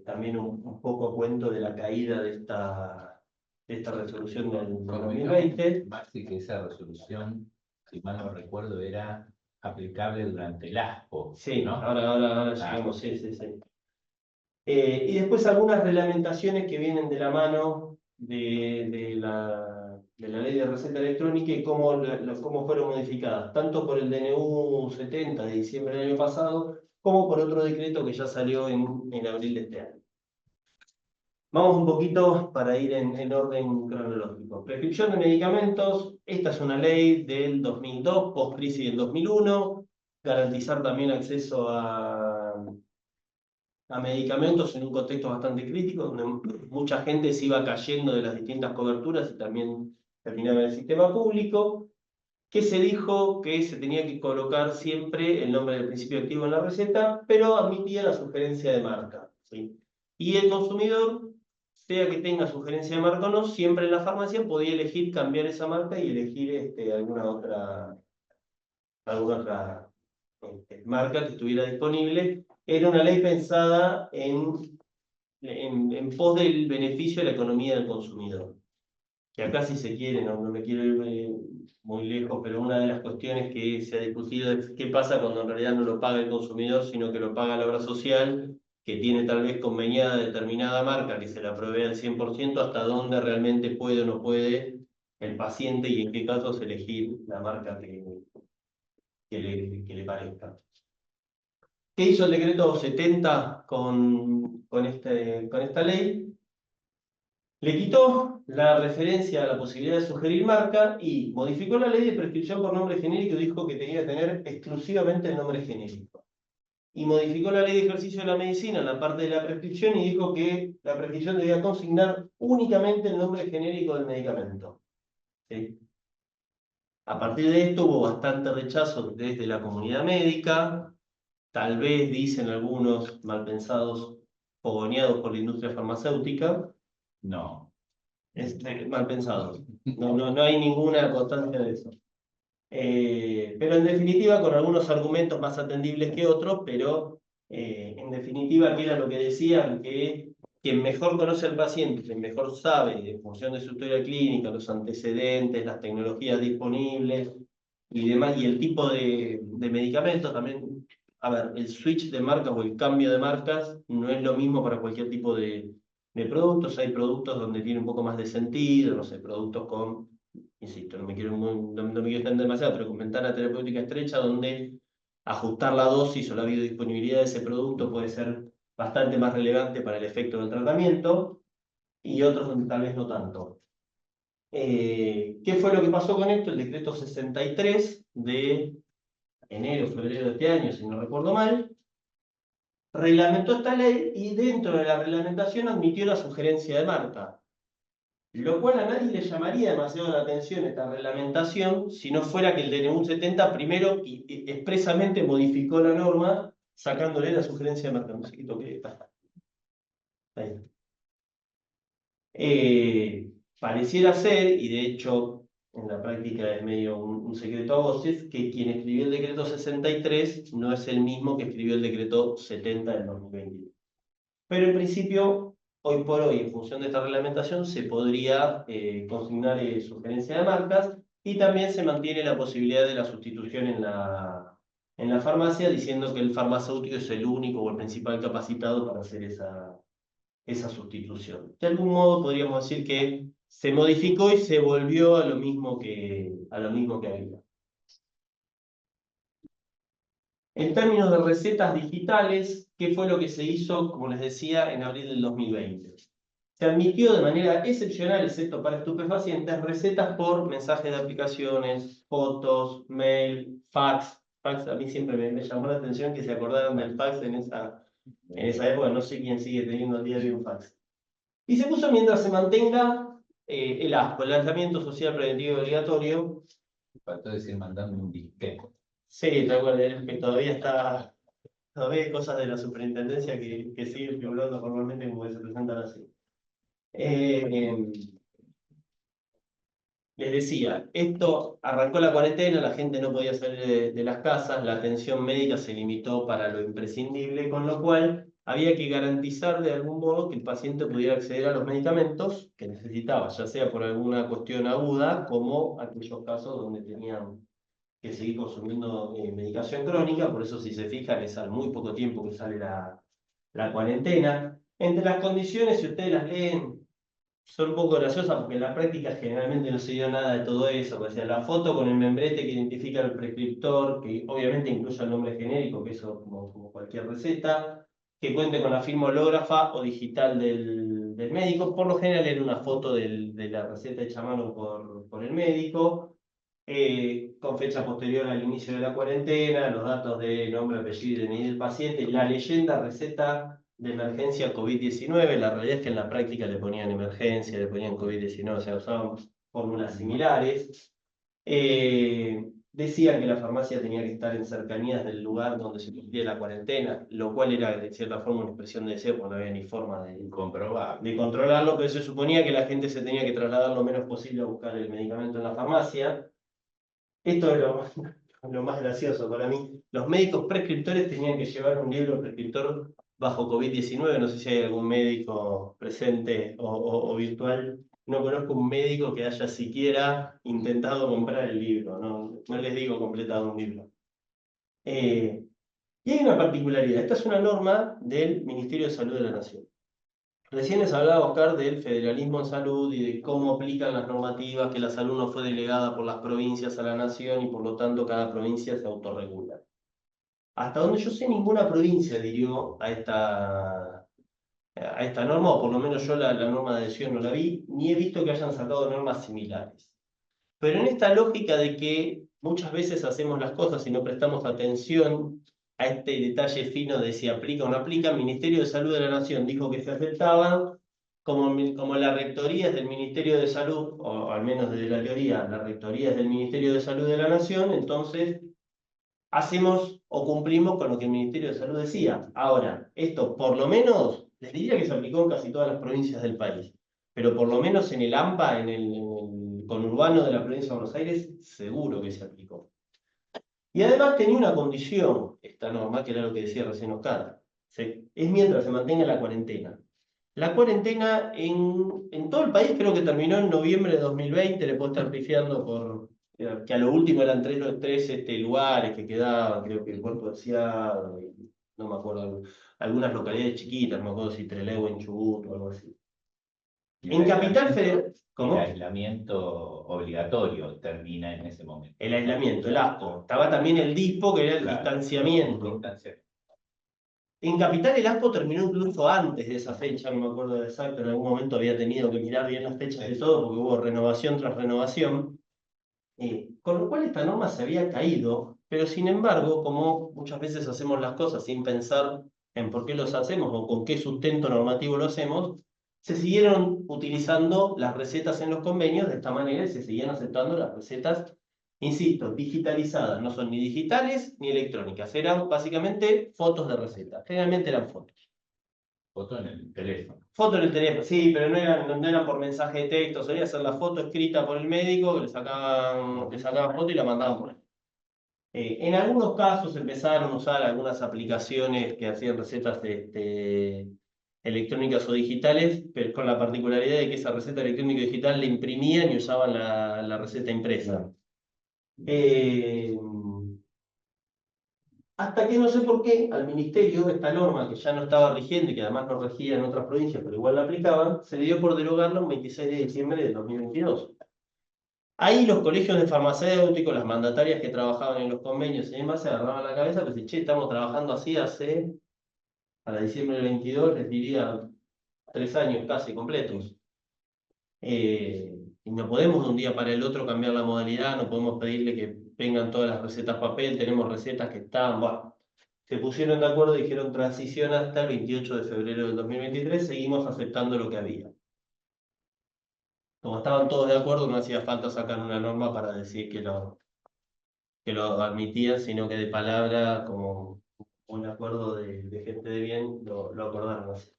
También un poco a cuento de la caída de esta resolución del 2020. Maxi, que esa resolución, si mal no recuerdo, era aplicable durante el ASPO. Sí, ¿no? ahora llegamos, sí. Y después algunas reglamentaciones que vienen de la mano de la ley de receta electrónica y cómo fueron modificadas, tanto por el DNU 70 de diciembre del año pasado, como por otro decreto que ya salió en abril de este año. Vamos un poquito para ir en orden cronológico. Prescripción de medicamentos, esta es una ley del 2002, post-crisis del 2001, garantizar también acceso a medicamentos en un contexto bastante crítico, donde mucha gente se iba cayendo de las distintas coberturas y también terminaba en el sistema público, que se dijo que se tenía que colocar siempre el nombre del principio activo en la receta, pero admitía la sugerencia de marca, ¿sí? Y el consumidor, sea que tenga sugerencia de marca o no, siempre en la farmacia podía elegir cambiar esa marca y elegir alguna otra marca que estuviera disponible. Era una ley pensada en pos del beneficio de la economía del consumidor. Que acá, si se quiere, no me quiero ir muy lejos, pero una de las cuestiones que se ha discutido es qué pasa cuando en realidad no lo paga el consumidor, sino que lo paga la obra social, que tiene tal vez conveniada determinada marca que se la provee al 100%, hasta dónde realmente puede o no puede el paciente y en qué casos elegir la marca que le parezca. ¿Qué hizo el decreto 70 con esta ley? Le quitó la referencia a la posibilidad de sugerir marca y modificó la ley de prescripción por nombre genérico y dijo que tenía que tener exclusivamente el nombre genérico. Y modificó la ley de ejercicio de la medicina en la parte de la prescripción y dijo que la prescripción debía consignar únicamente el nombre genérico del medicamento. ¿Sí? A partir de esto hubo bastante rechazo desde la comunidad médica, tal vez, dicen algunos malpensados, fogoneados por la industria farmacéutica. No. Mal pensados. No hay ninguna constancia de eso. Pero en definitiva, con algunos argumentos más atendibles que otros, pero en definitiva, que era lo que decían, que quien mejor conoce al paciente, quien mejor sabe, en función de su historia clínica, los antecedentes, las tecnologías disponibles y demás, y el tipo de medicamentos también. A ver, el switch de marcas o el cambio de marcas no es lo mismo para cualquier tipo de productos. Hay productos donde tiene un poco más de sentido, no sé, productos con insisto, no me quiero extender demasiado, pero con ventana terapéutica estrecha, donde ajustar la dosis o la biodisponibilidad de ese producto puede ser bastante más relevante para el efecto del tratamiento, y otros donde tal vez no tanto. ¿Qué fue lo que pasó con esto? El decreto 63 de enero, febrero de este año, si no recuerdo mal, reglamentó esta ley y dentro de la reglamentación admitió la sugerencia de marca. Lo cual a nadie le llamaría demasiado la atención esta reglamentación si no fuera que el DNU 70 primero y expresamente modificó la norma sacándole la sugerencia de marca. No sé qué toqué. Ahí. Pareciera ser, y de hecho en la práctica es medio un secreto a voces, que quien escribió el decreto 63 no es el mismo que escribió el decreto 70 del 2022. Pero en principio, hoy por hoy, en función de esta reglamentación, se podría consignar sugerencia de marcas, y también se mantiene la posibilidad de la sustitución en la farmacia, diciendo que el farmacéutico es el único o el principal capacitado para hacer esa sustitución. De algún modo podríamos decir que se modificó y se volvió a lo mismo que había. En términos de recetas digitales, ¿qué fue lo que se hizo, como les decía, en abril del 2020? Se admitió de manera excepcional, excepto para estupefacientes, recetas por mensajes de aplicaciones, fotos, mail, fax. Fax a mí siempre me llamó la atención que se acordaran del fax en esa época. No sé quién sigue teniendo el diario un fax. Y se puso mientras se mantenga el ASPO, el lanzamiento social preventivo obligatorio. Faltó decir mandando un disquete. Sí, tal cual, es que todavía hay cosas de la superintendencia que siguen figurando formalmente como que se presentan así. Les decía, esto arrancó la cuarentena, la gente no podía salir de las casas, la atención médica se limitó para lo imprescindible, con lo cual había que garantizar de algún modo que el paciente pudiera acceder a los medicamentos que necesitaba, ya sea por alguna cuestión aguda, como aquellos casos donde tenían que seguir consumiendo medicación crónica. Por eso, si se fijan, es al muy poco tiempo que sale la cuarentena. Entre las condiciones, si ustedes las leen, son un poco graciosas porque en la práctica generalmente no se dio nada de todo eso. O sea, la foto con el membrete que identifica al prescriptor, que obviamente incluye el nombre genérico, que eso como cualquier receta, que cuente con la firma hológrafa o digital del médico. Por lo general era una foto de la receta hecha a mano por el médico, con fecha posterior al inicio de la cuarentena, los datos de nombre, apellido y DNI del paciente, la leyenda receta de emergencia COVID-19. La realidad es que en la práctica le ponían emergencia, le ponían COVID-19, o sea, usaban fórmulas similares. Decían que la farmacia tenía que estar en cercanías del lugar donde se cumplía la cuarentena, lo cual era de cierta forma una expresión de deseo, porque no había ni forma de controlarlo, pero se suponía que la gente se tenía que trasladar lo menos posible a buscar el medicamento en la farmacia. Esto es lo más gracioso para mí. Los médicos prescriptores tenían que llevar un libro prescriptor bajo COVID-19. No sé si hay algún médico presente o virtual. No conozco un médico que haya siquiera intentado comprar el libro. No les digo completado un libro. Y hay una particularidad. Esta es una norma del Ministerio de Salud de la Nación. Recién les hablaba, Oscar, del federalismo en salud y de cómo aplican las normativas, que la salud no fue delegada por las provincias a la nación y por lo tanto cada provincia se autorregula. Hasta donde yo sé, ninguna provincia adhirió a esta norma, o por lo menos yo la norma de adhesión no la vi, ni he visto que hayan sacado normas similares. Pero en esta lógica de que muchas veces hacemos las cosas y no prestamos atención a este detalle fino de si aplica o no aplica, el Ministerio de Salud de la Nación dijo que se aceptaban, como la rectoría es del Ministerio de Salud, o al menos desde la teoría, la rectoría es del Ministerio de Salud de la Nación, entonces hacemos o cumplimos con lo que el Ministerio de Salud decía. Ahora, esto por lo menos, les diría que se aplicó en casi todas las provincias del país, pero por lo menos en el AMPA, en el conurbano de la provincia de Buenos Aires, seguro que se aplicó. Y además tenía una condición, esta norma, que era lo que decía recién Oscar, es mientras se mantenga la cuarentena. La cuarentena en todo el país creo que terminó en noviembre de 2020, le puedo estar pifiando que a lo último eran tres lugares que quedaban, creo que el Puerto Deseado, no me acuerdo, algunas localidades chiquitas, no me acuerdo si Trelew en Chubut o algo así. En Capital Federal, El ¿cómo? aislamiento obligatorio termina en ese momento. El aislamiento, el ASPO. Estaba también el DISPO, que era el Claro. distanciamiento. En Capital el ASPO terminó incluso antes de esa fecha, no me acuerdo de exacto, en algún momento había tenido que mirar bien las fechas de todo, porque hubo renovación tras renovación. Con lo cual esta norma se había caído, pero sin embargo, como muchas veces hacemos las cosas sin pensar en por qué los hacemos o con qué sustento normativo lo hacemos, se siguieron utilizando las recetas en los convenios de esta manera y se seguían aceptando las recetas, insisto, digitalizadas, no son ni digitales ni electrónicas, eran básicamente fotos de recetas, generalmente eran fotos. Foto en el teléfono. Foto en el teléfono, sí, pero no eran por mensaje de texto, solía ser la foto escrita por el médico, que le sacaban foto y la mandaban por él. En algunos casos empezaron a usar algunas aplicaciones que hacían recetas electrónicas o digitales, pero con la particularidad de que esa receta electrónica o digital la imprimían y usaban la receta impresa. Hasta que no sé por qué al ministerio esta norma, que ya no estaba rigente, que además no regía en otras provincias, pero igual la aplicaban, se le dio por derogarla un 26 de diciembre de 2022. Ahí los colegios de farmacéuticos, las mandatarias que trabajaban en los convenios y demás, se agarraban la cabeza, pues che, estamos trabajando así hace, para diciembre del 22, les diría 3 años casi completos. Y no podemos de un día para el otro cambiar la modalidad, no podemos pedirle que vengan todas las recetas papel, tenemos recetas que están, bueno, se pusieron de acuerdo y dijeron transición hasta el 28 de febrero del 2023, seguimos aceptando lo que había. Como estaban todos de acuerdo, no hacía falta sacar una norma para decir que lo admitían, sino que de palabra, como un acuerdo de gente de bien, lo acordaron así.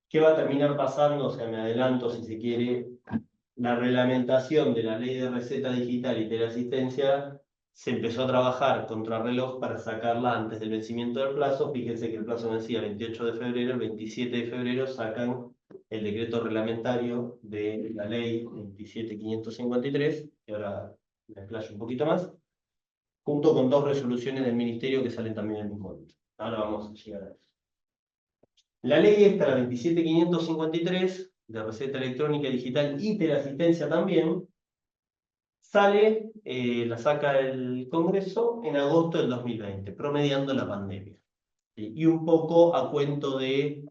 ¿Qué va a terminar pasando? O sea, me adelanto si se quiere, la reglamentación de la ley de receta digital y teleasistencia se empezó a trabajar contra reloj para sacarla antes del vencimiento del plazo. Fíjense que el plazo vencía el 28 de febrero, el 27 de febrero sacan el decreto reglamentario de la ley 27.553, que ahora me explayo un poquito más, junto con 2 resoluciones del ministerio que salen también el mismo día. Ahora vamos a llegar a eso. La ley esta, la 27.553, de receta electrónica y digital y teleasistencia también, sale, la saca el Congreso en agosto del 2020, promediando la pandemia. Y un poco a cuento de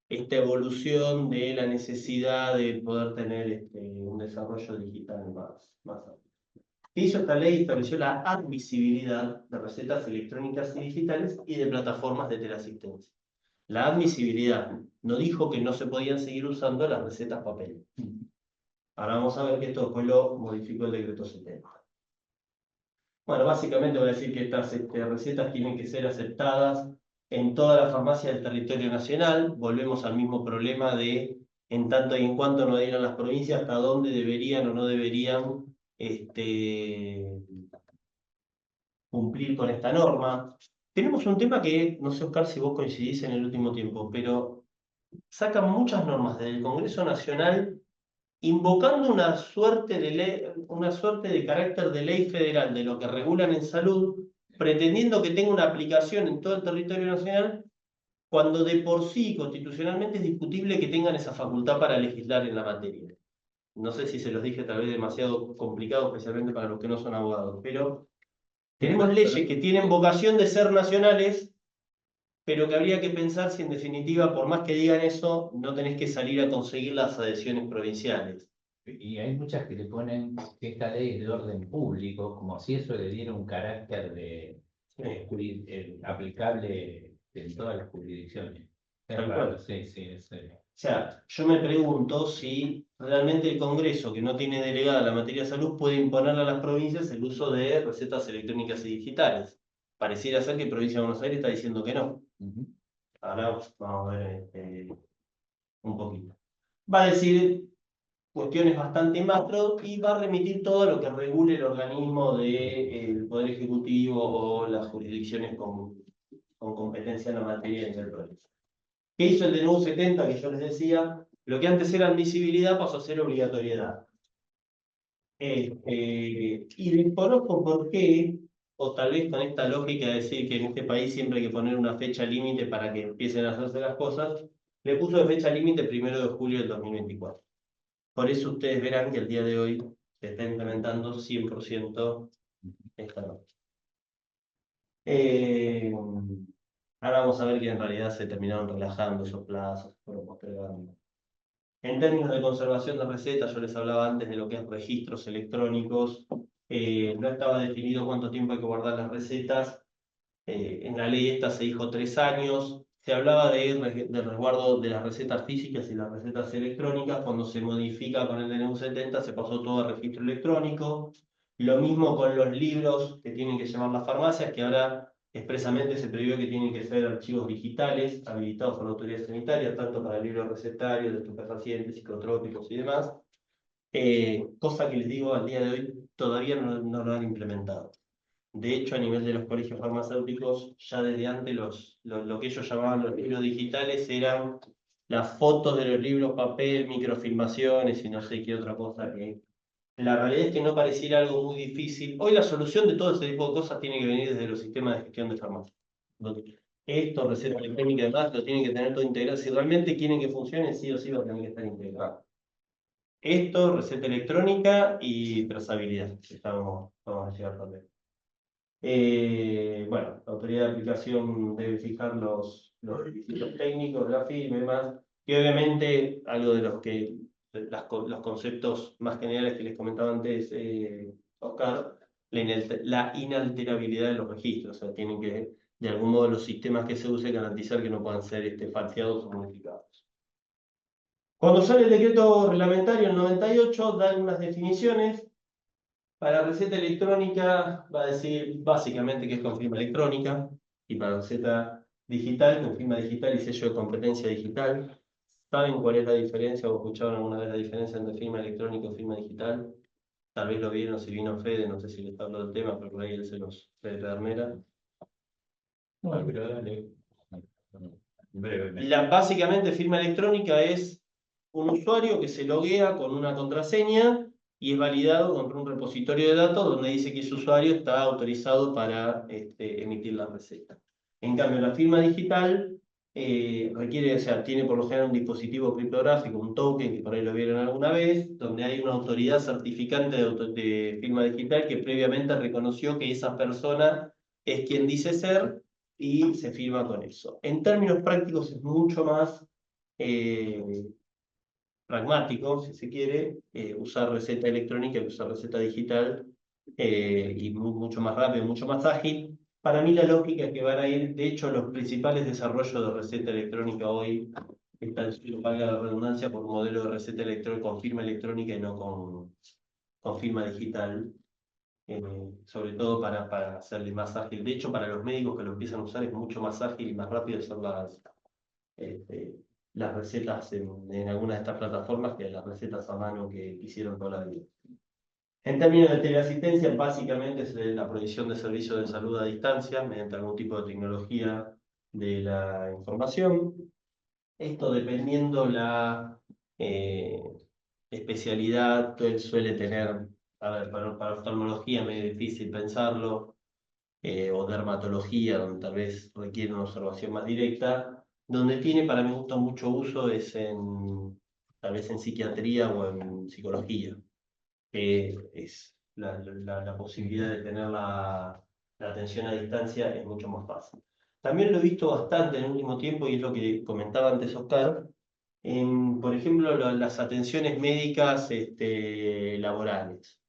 esta evolución de la necesidad de poder tener un desarrollo digital más amplio. ¿Qué hizo esta ley? Estableció la admisibilidad de recetas electrónicas y digitales y de plataformas de teleasistencia. La admisibilidad no dijo que no se podían seguir usando las recetas papel. Ahora vamos a ver que esto después lo modificó el decreto 70. Bueno, básicamente voy a decir que estas recetas tienen que ser aceptadas en toda la farmacia del territorio nacional. Volvemos al mismo problema de, en tanto y en cuanto no digan las provincias, hasta dónde deberían o no deberían cumplir con esta norma. Tenemos un tema que, no sé, Oscar, si vos coincidís en el último tiempo, pero sacan muchas normas del Congreso Nacional invocando una suerte de ley, una suerte de carácter de ley federal de lo que regulan en salud, pretendiendo que tenga una aplicación en todo el territorio nacional, cuando de por sí constitucionalmente es discutible que tengan esa facultad para legislar en la materia. No sé si se los dije tal vez demasiado complicado, especialmente para los que no son abogados, pero tenemos leyes que tienen vocación de ser nacionales, pero que habría que pensar si en definitiva, por más que digan eso, no tenés que salir a conseguir las adhesiones provinciales. Y hay muchas que le ponen que esta ley es de orden público, como si eso le diera un carácter aplicable en todas las jurisdicciones. Es Tal raro, cual. sí. O sea, yo me pregunto si realmente el Congreso, que no tiene delegada la materia de salud, puede imponer a las provincias el uso de recetas electrónicas y digitales. Pareciera ser que Provincia de Buenos Aires está diciendo que no. Ahora vamos a ver un poquito. Va a decir cuestiones bastante macro y va a remitir todo lo que regule el organismo del Poder Ejecutivo o las jurisdicciones con competencia en la materia en el provincia. ¿Qué hizo el DNU 70 que yo les decía? Lo que antes era admisibilidad pasó a ser obligatoriedad. Y desconozco por qué, o tal vez con esta lógica de decir que en este país siempre hay que poner una fecha límite para que empiecen a hacerse las cosas, Le puso de fecha límite 1 de julio del 2024. Por eso ustedes verán que el día de hoy se está implementando 100% esta norma. Ahora vamos a ver que en realidad se terminaron relajando esos plazos, fueron postergando. En términos de conservación de recetas, yo les hablaba antes de lo que es registros electrónicos. No estaba definido cuánto tiempo hay que guardar las recetas. En la ley esta se dijo 3 años. Se hablaba de resguardo de las recetas físicas y las recetas electrónicas. Cuando se modifica con el DNU 70 se pasó todo a registro electrónico. Lo mismo con los libros que tienen que llevar las farmacias, que ahora expresamente se previó que tienen que ser archivos digitales habilitados por la autoridad sanitaria, tanto para libros recetarios, de estupefacientes, psicotrópicos y demás. Cosa que les digo, al día de hoy todavía no lo han implementado. De hecho, a nivel de los colegios farmacéuticos, ya desde antes lo que ellos llamaban los libros digitales eran las fotos de los libros, papel, microfilmaciones y no sé qué otra cosa que... La realidad es que no pareciera algo muy difícil. Hoy la solución de todo ese tipo de cosas tiene que venir desde los sistemas de gestión de farmacia. Esto, receta electrónica y demás, lo tienen que tener todo integrado. Si realmente quieren que funcione, sí o sí va a tener que estar integrado. Esto, receta electrónica y trazabilidad. Vamos a llegar también. Bueno, la autoridad de aplicación debe fijar los requisitos técnicos de la firma y demás, y obviamente algo de los conceptos más generales que les comentaba antes, Oscar, la inalterabilidad de los registros, o sea, tienen que, de algún modo, los sistemas que se usen garantizar que no puedan ser falseados o modificados. Cuando sale el decreto reglamentario en 98, da algunas definiciones. Para receta electrónica va a decir básicamente que es con firma electrónica, y para receta digital, con firma digital y sello de competencia digital. ¿Saben cuál es la diferencia o escucharon alguna vez la diferencia entre firma electrónica y firma digital? Tal vez lo vieron si vino Fede, no sé si les hablo del tema, pero por ahí él se los de Pedernera. Pero dale. Brevemente. Básicamente firma electrónica es un usuario que se loguea con una contraseña y es validado contra un repositorio de datos donde dice que ese usuario está autorizado para emitir la receta. En cambio, la firma digital requiere, o sea, tiene por lo general un dispositivo criptográfico, un token, que por ahí lo vieron alguna vez, donde hay una autoridad certificante de firma digital que previamente reconoció que esa persona es quien dice ser y se firma con eso. En términos prácticos es mucho más pragmático, si se quiere, usar receta electrónica que usar receta digital, y mucho más rápido, mucho más ágil. Para mí la lógica es que van a ir, de hecho, los principales desarrollos de receta electrónica hoy están, valga la redundancia, por un modelo de receta electrónica con firma electrónica y no con firma digital. Sobre todo para hacerle más ágil. De hecho, para los médicos que lo empiezan a usar es mucho más ágil y más rápido hacer las recetas en algunas de estas plataformas que las recetas a mano que hicieron toda la vida. En términos de teleasistencia, básicamente es la provisión de servicios de salud a distancia mediante algún tipo de tecnología de la información. Esto dependiendo la especialidad, suele tener, a ver, para oftalmología medio difícil pensarlo, o dermatología, donde tal vez requiere una observación más directa. Donde tiene, para mi gusto, mucho uso es tal vez en psiquiatría o en psicología, que es la posibilidad de tener la atención a distancia es mucho más fácil. También lo he visto bastante en el último tiempo, y es lo que comentaba antes Oscar, por ejemplo, las atenciones médicas laborales.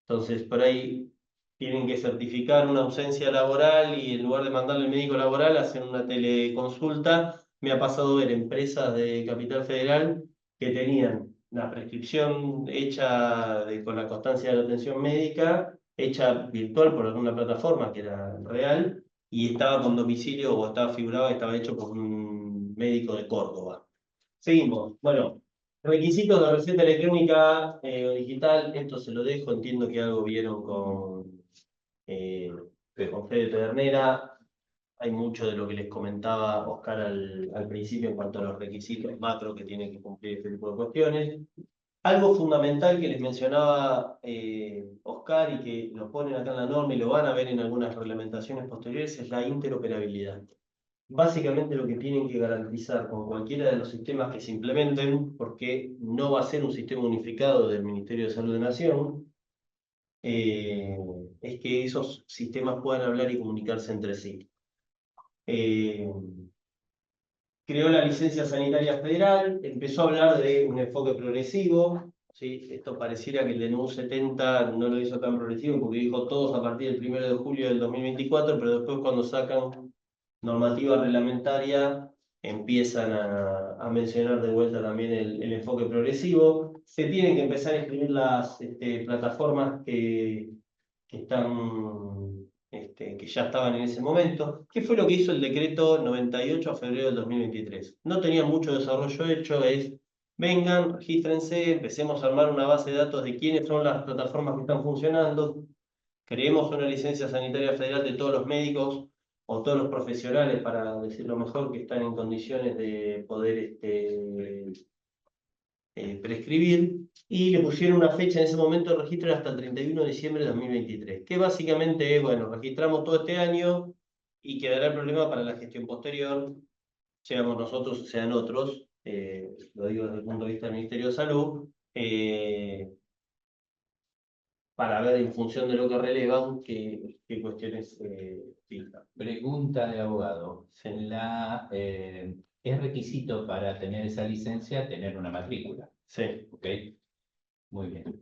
Entonces, por ahí tienen que certificar una ausencia laboral y en lugar de mandarle al médico laboral, hacen una teleconsulta. Me ha pasado ver empresas de Capital Federal que tenían la prescripción hecha con la constancia de la atención médica, hecha virtual por alguna plataforma que era real, y estaba con domicilio o estaba figurado, estaba hecho por un médico de Córdoba. Seguimos. Bueno, requisitos de receta electrónica o digital, esto se lo dejo, entiendo que algo vieron con Fede Pedernera. Hay mucho de lo que les comentaba Oscar al principio en cuanto a los requisitos macro que tienen que cumplir este tipo de cuestiones. Algo fundamental que les mencionaba Oscar y que lo ponen acá en la norma y lo van a ver en algunas reglamentaciones posteriores es la interoperabilidad. básicamente lo que tienen que garantizar con cualquiera de los sistemas que se implementen, porque no va a ser un sistema unificado del Ministerio de Salud de Nación, es que esos sistemas puedan hablar y comunicarse entre sí. Creó la licencia sanitaria federal, empezó a hablar de un enfoque progresivo, ¿sí? Esto pareciera que el DNU 70 no lo hizo tan progresivo porque dijo todos a partir del 1 de julio del 2024, pero después cuando sacan normativa reglamentaria empiezan a mencionar de vuelta también el enfoque progresivo. Se tienen que empezar a escribir las plataformas que están, que ya estaban en ese momento. ¿Qué fue lo que hizo el decreto 98 a febrero del 2023? No tenía mucho desarrollo hecho, es vengan, regístrense, empecemos a armar una base de datos de quiénes son las plataformas que están funcionando, creemos una licencia sanitaria federal de todos los médicos o todos los profesionales, para decirlo mejor, que están en condiciones de poder prescribir, y le pusieron una fecha en ese momento de registro hasta el 31 de diciembre de 2023, que básicamente es, bueno, registramos todo este año y quedará el problema para la gestión posterior, seamos nosotros o sean otros, lo digo desde el punto de vista del Ministerio de Salud, para ver en función de lo que relevan qué cuestiones fijan. Pregunta de abogado. Sí. ¿Es requisito para tener esa licencia tener una matrícula? Sí. ¿Ok? Muy bien.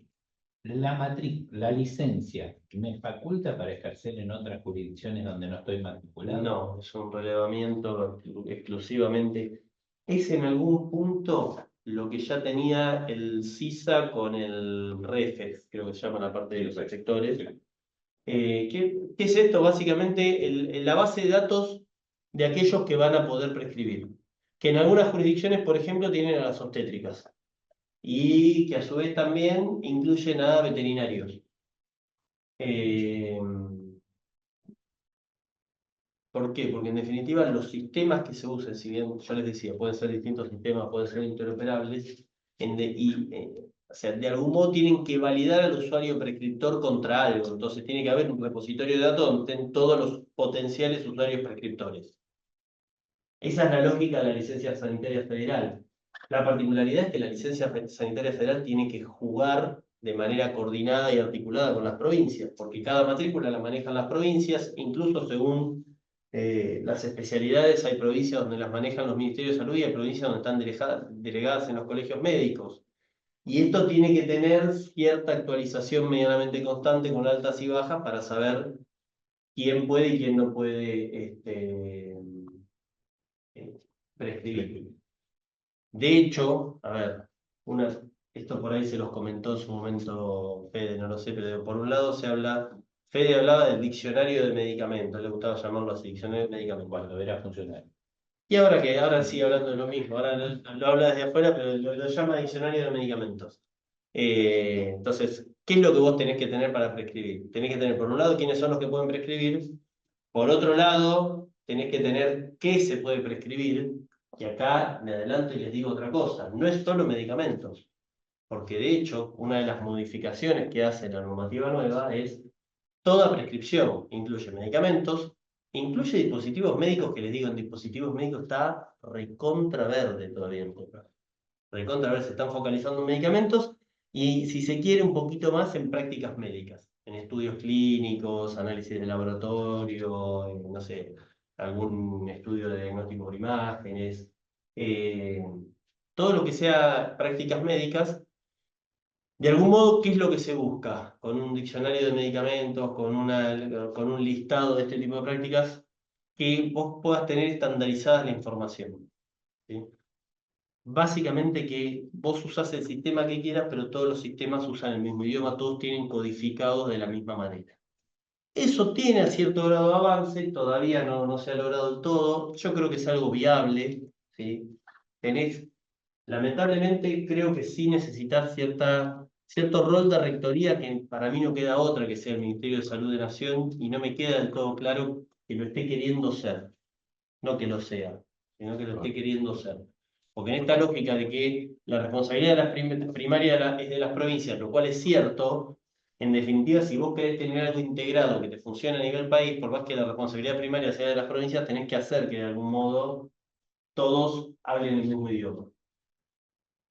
La licencia, ¿me faculta para ejercer en otras jurisdicciones donde no estoy matriculado? No, es un relevamiento exclusivamente. Es en algún punto lo que ya tenía el CISA con el REFEX, creo que se llama la parte de los sectores. ¿Qué es esto? Básicamente la base de datos de aquellos que van a poder prescribir. Que en algunas jurisdicciones, por ejemplo, tienen a las obstétricas. Y que a su vez también incluyen a veterinarios. ¿Por qué? Porque en definitiva los sistemas que se usen, si bien yo les decía, pueden ser distintos sistemas, pueden ser interoperables, o sea, de algún modo tienen que validar al usuario prescriptor contra algo. Entonces tiene que haber un repositorio de datos donde estén todos los potenciales usuarios prescriptores. Esa es la lógica de la licencia sanitaria federal. La particularidad es que la licencia sanitaria federal tiene que jugar de manera coordinada y articulada con las provincias, porque cada matrícula la manejan las provincias, incluso según las especialidades, hay provincias donde las manejan los ministerios de salud y hay provincias donde están delegadas en los colegios médicos. Y esto tiene que tener cierta actualización medianamente constante con altas y bajas para saber quién puede y quién no puede prescribir. De hecho, a ver, esto por ahí se los comentó en su momento Fede, no lo sé, pero por un lado Fede hablaba del diccionario de medicamentos, le gustaba llamarlo así, diccionario de medicamentos. Cuando era funcionario. Y ahora sigue hablando de lo mismo, ahora lo habla desde afuera, pero lo llama diccionario de medicamentos. Entonces, ¿qué es lo que vos tenés que tener para prescribir? Tenés que tener, por un lado, quiénes son los que pueden prescribir, por otro lado, tenés que tener qué se puede prescribir, y acá me adelanto y les digo otra cosa, no es solo medicamentos, porque de hecho, una de las modificaciones que hace la normativa nueva es toda prescripción, incluye medicamentos, incluye dispositivos médicos, que les digo, en dispositivos médicos está recontra verde todavía en Europa. Recontra verde, se están focalizando en medicamentos y, si se quiere, un poquito más en prácticas médicas, en estudios clínicos, análisis de laboratorio, no sé, algún estudio de diagnóstico por imágenes, todo lo que sea prácticas médicas. De algún modo, ¿qué es lo que se busca? Con un diccionario de medicamentos, con un listado de este tipo de prácticas, que vos puedas tener estandarizada la información, ¿sí? Básicamente que vos usás el sistema que quieras, pero todos los sistemas usan el mismo idioma, todos tienen codificados de la misma manera. Eso tiene a cierto grado de avance, todavía no se ha logrado del todo, yo creo que es algo viable, ¿sí? Lamentablemente creo que sí necesitar cierto rol de rectoría, que para mí no queda otra que sea el Ministerio de Salud de Nación, y no me queda del todo claro que lo esté queriendo ser, no que lo sea, sino que lo esté queriendo ser. Porque en esta lógica de que la responsabilidad de las primarias es de las provincias, lo cual es cierto, En definitiva, si vos querés tener algo integrado que te funcione a nivel país, por más que la responsabilidad primaria sea de las provincias, tenés que hacer que de algún modo todos hablen el mismo idioma.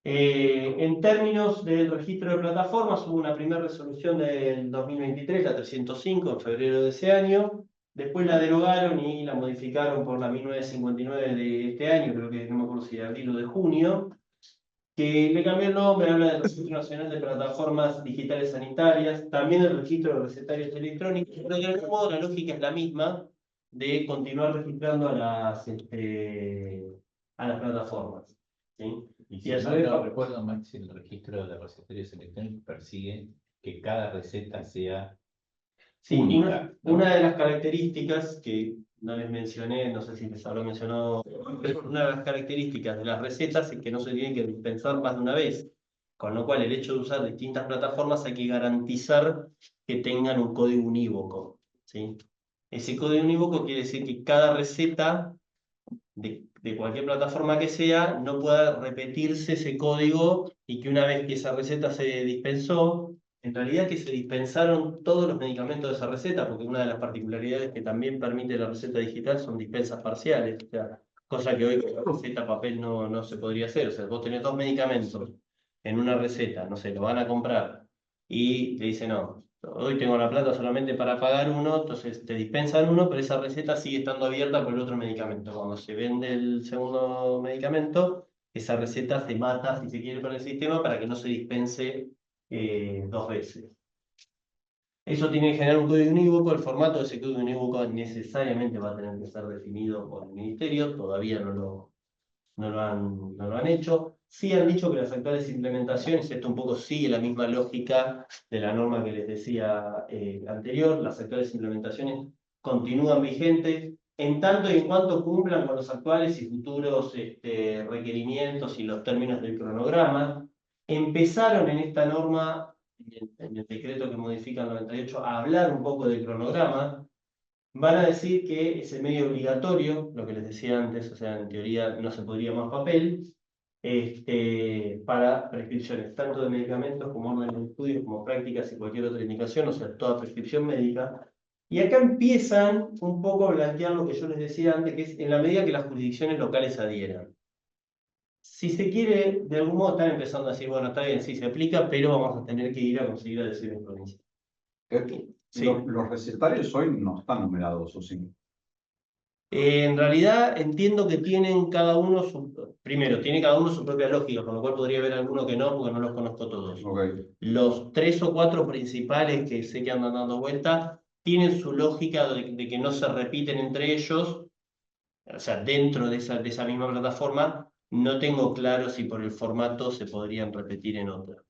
En términos del registro de plataformas, hubo una primera resolución del 2023, la 305, en febrero de ese año. Después la derogaron y la modificaron por la 1959 de este año, creo que no me acuerdo si de abril o de junio, que le cambió el nombre, habla del Registro Nacional de Plataformas Digitales Sanitarias, también el registro de recetarios electrónicos, pero de algún modo la lógica es la misma de continuar registrando a las plataformas. ¿Sí? Y Y si a su mal vez, no recuerdo, Max, el registro de recetarios electrónicos persigue que cada receta sea sí, y única, ¿no? una de las características que no les mencioné, no sé si les habrá mencionado, pero una de las características de las recetas es que no se tienen que dispensar más de una vez. Con lo cual, el hecho de usar distintas plataformas hay que garantizar que tengan un código unívoco, ¿sí? Ese código unívoco quiere decir que cada receta de cualquier plataforma que sea, no pueda repetirse ese código y que una vez que esa receta se dispensó, en realidad que se dispensaron todos los medicamentos de esa receta, porque una de las particularidades que también permite la receta digital son dispensas parciales, o sea, cosa que hoy con la receta papel no se podría hacer. O sea, vos tenés 2 medicamentos en una receta, no sé, lo van a comprar y te dicen, no, hoy tengo la plata solamente para pagar uno, entonces te dispensan uno, pero esa receta sigue estando abierta por el otro medicamento. Cuando se vende el segundo medicamento, esa receta se mata, si se quiere, por el sistema para que no se dispense 2 veces. Eso tiene que generar un código unívoco. El formato de ese código unívoco necesariamente va a tener que ser definido por el ministerio, todavía no lo han hecho. Sí han dicho que las actuales implementaciones, esto un poco sigue la misma lógica de la norma que les decía anterior, las actuales implementaciones continúan vigentes en tanto y en cuanto cumplan con los actuales y futuros requerimientos y los términos del cronograma. Empezaron en esta norma, en el decreto que modifica el 98, a hablar un poco del cronograma. Van a decir que es el medio obligatorio, lo que les decía antes, o sea, en teoría no se podría más papel, para prescripciones, tanto de medicamentos como órdenes de estudios, como prácticas y cualquier otra indicación, o sea, toda prescripción médica. Y acá empiezan un poco a blanquear lo que yo les decía antes, que es en la medida que las jurisdicciones locales adhieran. Si se quiere, de algún modo están empezando a decir, bueno, está bien, sí se aplica, pero vamos a tener que ir a conseguir adhesiones provinciales. Sí. Los recetarios hoy no están numerados, ¿o sí? En realidad entiendo que tienen cada uno primero, tiene cada uno su propia lógica, con lo cual podría haber alguno que no, porque no los conozco todos. Ok. Los 3 o 4 principales que sé que andan dando vuelta, tienen su lógica de que no se repiten entre ellos, o sea, dentro de esa misma plataforma, no tengo claro si por el formato se podrían repetir en otra.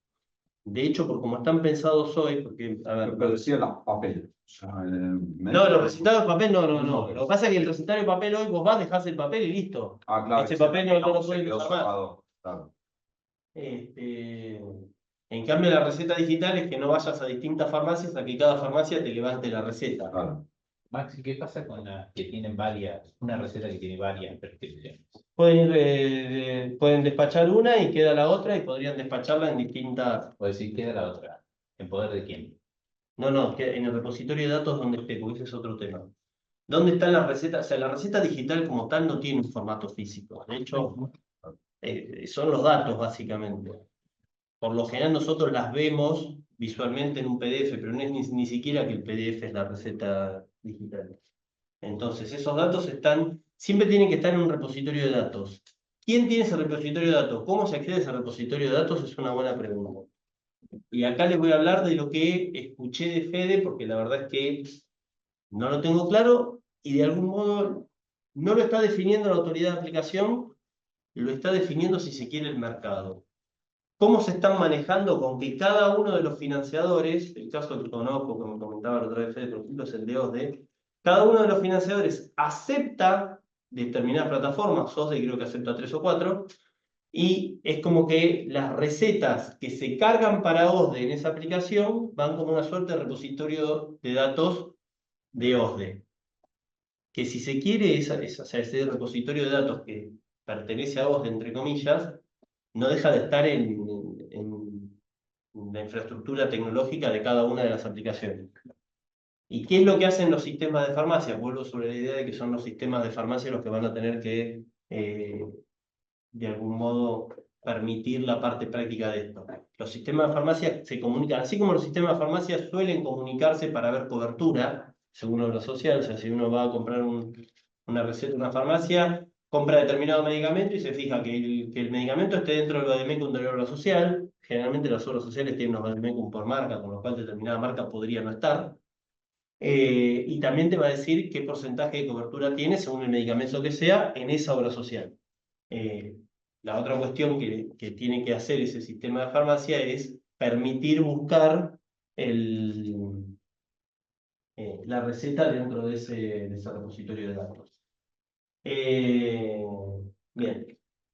De hecho, por como están pensados hoy, porque, a ver, Pero decía la papel. O sea, no, los recetarios de papel no. No. Lo que pasa es que el recetario de papel hoy vos vas, dejás el papel y listo. Ah, claro. Ese papel no lo se pueden quedó usar más. cerrado, claro. En cambio, la receta digital es que no vayas a distintas farmacias a que cada farmacia te levante la receta. Claro. Max, ¿qué pasa con las que tienen una receta que tiene varias prescripciones? Pueden despachar una y queda la otra y podrían despacharla en distintas. O decir, queda la otra. ¿En poder de quién? No, que en el repositorio de datos donde esté, porque ese es otro tema. ¿Dónde están las recetas? O sea, la receta digital como tal no tiene un formato físico. De hecho, son los datos básicamente. Por lo general nosotros las vemos visualmente en un PDF, pero no es ni siquiera que el PDF es la receta digital. Entonces, esos datos siempre tienen que estar en un repositorio de datos. ¿Quién tiene ese repositorio de datos? ¿Cómo se accede a ese repositorio de datos? Es una buena pregunta. Y acá les voy a hablar de lo que escuché de Fede, porque la verdad es que no lo tengo claro y de algún modo no lo está definiendo la autoridad de aplicación, lo está definiendo, si se quiere, el mercado. ¿Cómo se están manejando con que cada uno de los financiadores, el caso que conozco, que me comentaba la otra vez Fede, por ejemplo, es el de OSDE, cada uno de los financiadores acepta determinadas plataformas, OSDE creo que acepta 3 o 4, y es como que las recetas que se cargan para OSDE en esa aplicación van como una suerte de repositorio de datos de OSDE. Que si se quiere, o sea, ese repositorio de datos que pertenece a OSDE, entre comillas, no deja de estar la infraestructura tecnológica de cada una de las aplicaciones. ¿Y qué es lo que hacen los sistemas de farmacia? Vuelvo sobre la idea de que son los sistemas de farmacia los que van a tener que, de algún modo, permitir la parte práctica de esto. Los sistemas de farmacia se comunican, así como los sistemas de farmacia suelen comunicarse para ver cobertura, según obra social. O sea, si uno va a comprar una receta en una farmacia, compra determinado medicamento y se fija que el medicamento esté dentro del Bademecum de la obra social. Generalmente las obras sociales tienen unos Bademecum por marca, con lo cual determinada marca podría no estar. Y también te va a decir qué porcentaje de cobertura tiene según el medicamento que sea en esa obra social. La otra cuestión que tiene que hacer ese sistema de farmacia es permitir buscar la receta dentro de ese repositorio de datos. Bien,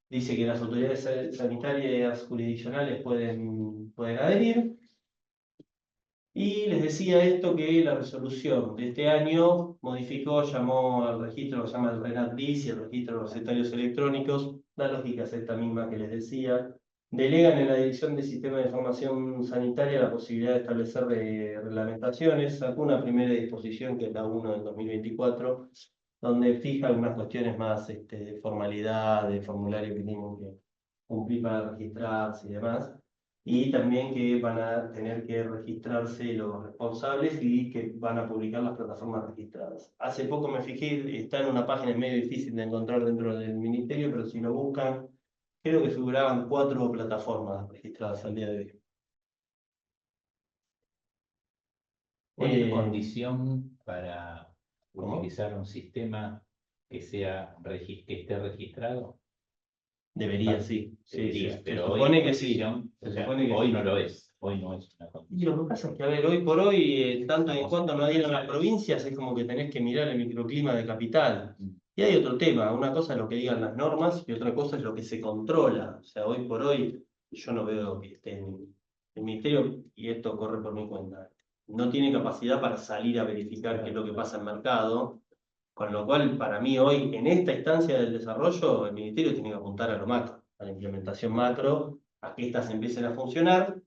dice que las autoridades sanitarias jurisdiccionales pueden adherir. Y les decía esto, que la resolución de este año modificó, llamó al registro, se llama el RENAT-DIS y el registro de recetarios electrónicos. La lógica es esta misma que les decía. Delegan en la Dirección de Sistema de Información Sanitaria la posibilidad de establecer reglamentaciones. Sacó una primera disposición, que es la 1 del 2024, donde fija algunas cuestiones más de formalidad, de formulario que tienen que cumplir para registrarse y demás. Y también que van a tener que registrarse los responsables y que van a publicar las plataformas registradas. Hace poco me fijé, está en una página medio difícil de encontrar dentro del ministerio, pero si lo buscan, creo que figuraban 4 plataformas registradas al día de hoy. ¿Cuál es la condición para ¿cómo? utilizar un sistema que esté registrado? Debería, sí. Debería, Se pero supone hoy, que sí. o sea, supone que hoy sí. no lo es. Hoy no es una Y condición. lo que pasa es que, a ver, hoy por hoy, tanto en cuanto no adhieran las provincias, es como que tenés que mirar el microclima de capital. Y hay otro tema, una cosa es lo que digan las normas y otra cosa es lo que se controla. O sea, hoy por hoy, yo no veo que esté en el ministerio, y esto corre por mi cuenta, no tiene capacidad para salir a verificar qué es lo que pasa en el mercado, con lo cual, para mí hoy, en esta instancia del desarrollo, el ministerio tiene que apuntar a lo macro, a la implementación macro, a que éstas empiecen a funcionar.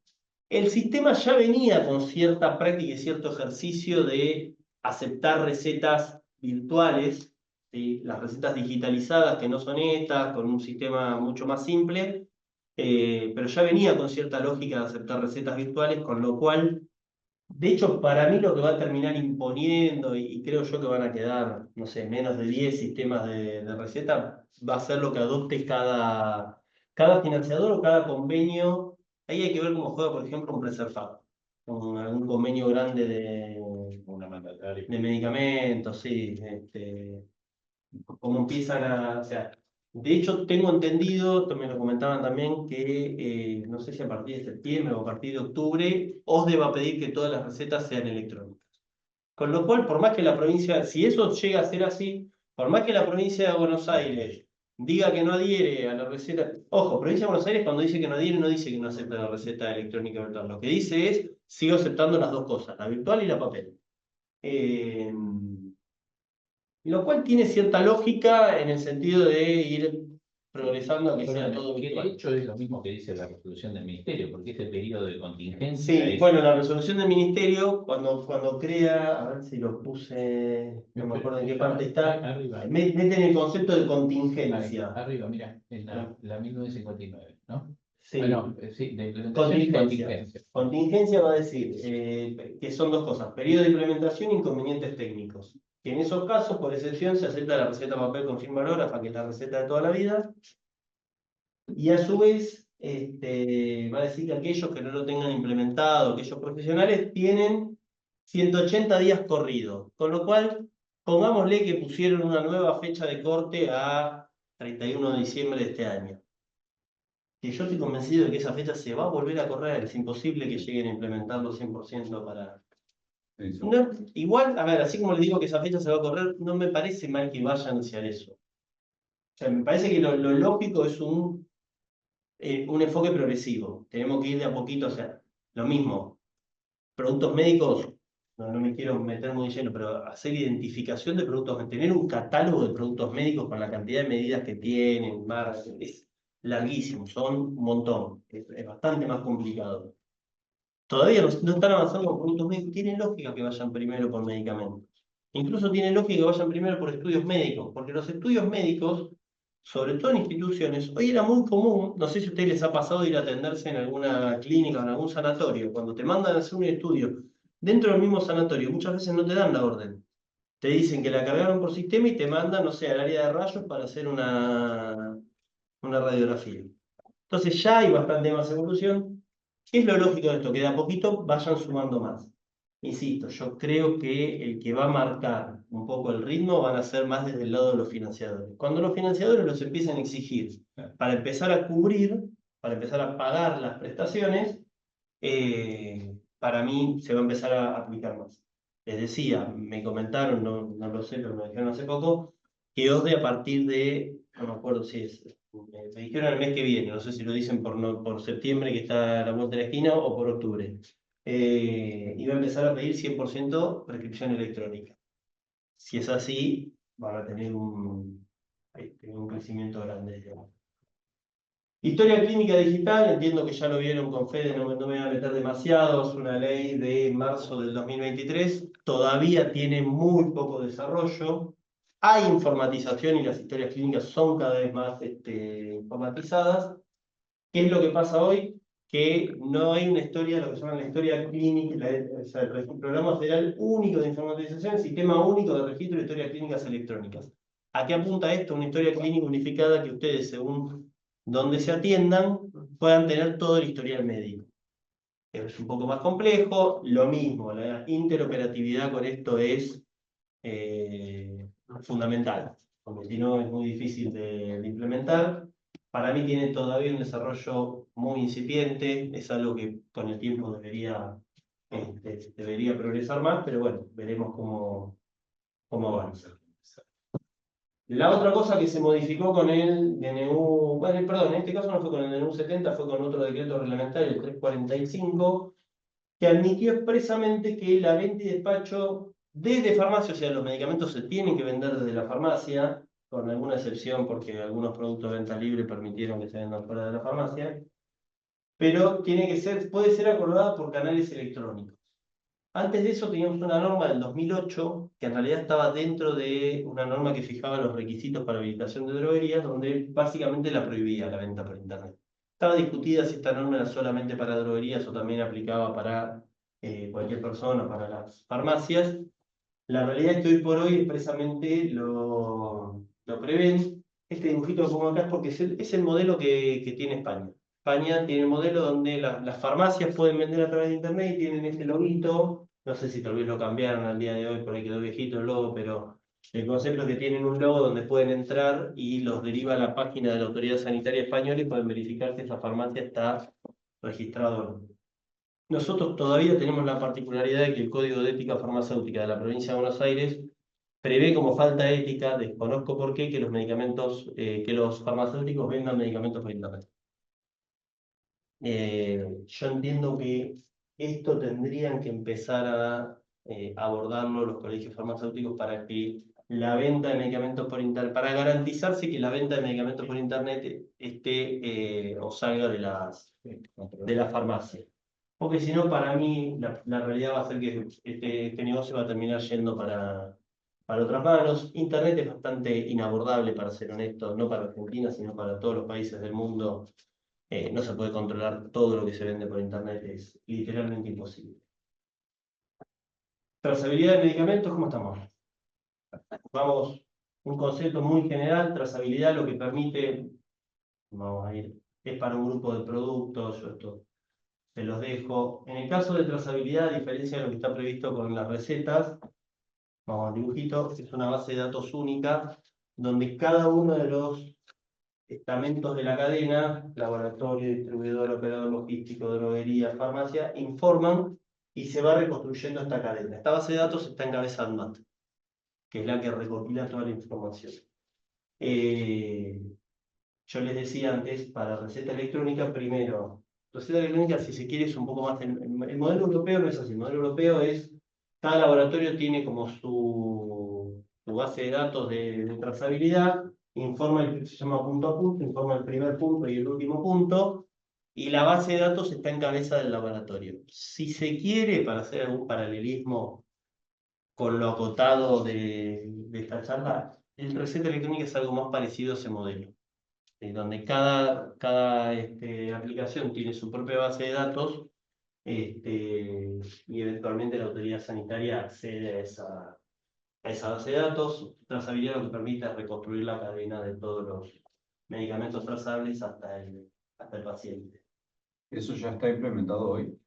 El sistema ya venía con cierta práctica y cierto ejercicio de aceptar recetas virtuales, ¿sí? Las recetas digitalizadas, que no son estas, con un sistema mucho más simple, pero ya venía con cierta lógica de aceptar recetas virtuales, con lo cual, de hecho, para mí lo que va a terminar imponiendo, y creo yo que van a quedar, no sé, menos de 10 sistemas de receta, va a ser lo que adopte cada financiador o cada convenio. Ahí hay que ver cómo juega, por ejemplo, un Preserfab, con algún convenio grande Una mandataria. de medicamentos, sí. Cómo empiezan a... O sea, de hecho, tengo entendido, esto me lo comentaban también, que no sé si a partir de septiembre o a partir de octubre, OSDE va a pedir que todas las recetas sean electrónicas. Con lo cual, por más que la provincia, si eso llega a ser así, por más que la provincia de Buenos Aires diga que no adhiere a la receta, ojo, provincia de Buenos Aires cuando dice que no adhiere, no dice que no acepta la receta electrónica virtual, lo que dice es, sigo aceptando las dos cosas, la virtual y la papel. Lo cual tiene cierta lógica en el sentido de ir progresando a que sea todo Que de virtual. hecho es lo mismo que dice la resolución del ministerio, porque este periodo de contingencia Sí, es... bueno, la resolución del ministerio, cuando crea, a ver si lo puse, no me acuerdo en qué parte está, Arriba. meten el concepto de contingencia. Arriba, mira, en la 1959, ¿no? Sí. Bueno, sí, de implementación y contingencia. Contingencia va a decir que son dos cosas: periodo de implementación e inconvenientes técnicos. Que en esos casos, por excepción, se acepta la receta papel con firma hológrafa, que es la receta de toda la vida. Y a su vez, va a decir que aquellos que no lo tengan implementado, aquellos profesionales, tienen 180 días corridos. Con lo cual, pongámosle que pusieron una nueva fecha de corte a 31 de diciembre de este año. Que yo estoy convencido de que esa fecha se va a volver a correr. Es imposible que lleguen a implementarlo 100% para... No, igual, a ver, así como les digo que esa fecha se va a correr, no me parece mal que vayan hacia eso. O sea, me parece que lo lógico es un enfoque progresivo. Tenemos que ir de a poquito, o sea, lo mismo. Productos médicos, no me quiero meter muy lleno, pero hacer identificación de productos, tener un catálogo de productos médicos con la cantidad de medidas que tienen, es larguísimo, son un montón, es bastante más complicado. todavía no están avanzando con productos médicos. Tiene lógica que vayan primero por medicamentos. Incluso tiene lógica que vayan primero por estudios médicos, porque los estudios médicos, sobre todo en instituciones, hoy era muy común, no sé si a ustedes les ha pasado ir a atenderse en alguna clínica o en algún sanatorio, cuando te mandan a hacer un estudio dentro del mismo sanatorio, muchas veces no te dan la orden. Te dicen que la cargaron por sistema y te mandan, no sé, al área de rayos para hacer una radiografía. Entonces ya hay bastante más evolución. ¿Qué es lo lógico de esto? Que de a poquito vayan sumando más. Insisto, yo creo que el que va a marcar un poco el ritmo van a ser más desde el lado de los financiadores. Cuando los financiadores los empiezan a exigir para empezar a cubrir, para empezar a pagar las prestaciones, para mí se va a empezar a aplicar más. Les decía, me comentaron, no lo sé, pero me dijeron hace poco, que OSDE a partir de, no me acuerdo si es, me dijeron el mes que viene, no sé si lo dicen por septiembre, que está a la vuelta de la esquina, o por octubre, iba a empezar a pedir 100% prescripción electrónica. Si es así, van a tener un crecimiento grande, digamos. Historia clínica digital, entiendo que ya lo vieron con Fede, no me voy a meter demasiado, es una ley de marzo del 2023, todavía tiene muy poco desarrollo, hay informatización y las historias clínicas son cada vez más informatizadas. ¿Qué es lo que pasa hoy? Que no hay una historia, lo que llaman la historia clínica, o sea, el Programa Federal Único de Informatización, Sistema Único de Registro de Historias Clínicas Electrónicas. ¿A qué apunta esto? Una historia clínica unificada que ustedes, según donde se atiendan, puedan tener todo el historial médico. Es un poco más complejo, lo mismo, la interoperatividad con esto es fundamental, porque si no es muy difícil de implementar. Para mí tiene todavía un desarrollo muy incipiente, es algo que con el tiempo debería progresar más, pero bueno, veremos cómo avanza. La otra cosa que se modificó con el DNU, bueno, perdón, en este caso no fue con el DNU 70, fue con otro decreto reglamentario, el 345, que admitió expresamente que la venta y despacho desde farmacia, o sea, los medicamentos se tienen que vender desde la farmacia, con alguna excepción porque algunos productos de venta libre permitieron que se vendan fuera de la farmacia, pero tiene que ser, puede ser acordada por canales electrónicos. Antes de eso teníamos una norma del 2008, que en realidad estaba dentro de una norma que fijaba los requisitos para habilitación de droguerías, donde básicamente la prohibía la venta por internet. Estaba discutida si esta norma era solamente para droguerías o también aplicaba para cualquier persona, para las farmacias. La realidad es que hoy por hoy expresamente lo prevén. Este dibujito que pongo acá es porque es el modelo que tiene España. España tiene el modelo donde las farmacias pueden vender a través de internet y tienen este loguito. No sé si tal vez lo cambiaron al día de hoy, por ahí quedó viejito el logo, pero el concepto es que tienen un logo donde pueden entrar y los deriva a la página de la Autoridad Sanitaria Española y pueden verificar que esa farmacia está registrada o no. Nosotros todavía tenemos la particularidad de que el Código de Ética Farmacéutica de la Provincia de Buenos Aires prevé como falta ética, desconozco por qué, que los medicamentos, que los farmacéuticos vendan medicamentos por internet. Yo entiendo que esto tendrían que empezar a abordarlo los colegios farmacéuticos para que la venta de medicamentos por internet, para garantizarse que la venta de medicamentos por internet esté o salga de la farmacia. Porque si no, para mí, la realidad va a ser que este negocio va a terminar yendo para otras manos. Internet es bastante inabordable, para ser honesto, no para Argentina, sino para todos los países del mundo. No se puede controlar todo lo que se vende por Internet, es literalmente imposible. Trazabilidad de medicamentos, ¿cómo estamos? Vamos, un concepto muy general, trazabilidad lo que permite, vamos a ir, es para un grupo de productos, yo esto se los dejo. En el caso de trazabilidad, a diferencia de lo que está previsto con las recetas, vamos al dibujito, es una base de datos única, donde cada uno de los estamentos de la cadena, laboratorio, distribuidor, operador logístico, droguería, farmacia, informan y se va reconstruyendo esta cadena. Esta base de datos está en cabeza ANMAT, que es la que recopila toda la información. Yo les decía antes, para receta electrónica, primero, receta electrónica, si se quiere, es un poco más... El modelo europeo no es así, el modelo europeo es, cada laboratorio tiene como su base de datos de trazabilidad, informa se llama punto a punto, informa el primer punto y el último punto, y la base de datos está en cabeza del laboratorio. Si se quiere, para hacer algún paralelismo con lo acotado de esta charla, el receta electrónica es algo más parecido a ese modelo, donde cada aplicación tiene su propia base de datos, y eventualmente la autoridad sanitaria accede a esa base de datos. Trazabilidad lo que permite es reconstruir la cadena de todos los medicamentos trazables hasta el paciente. ¿Eso ya está implementado hoy?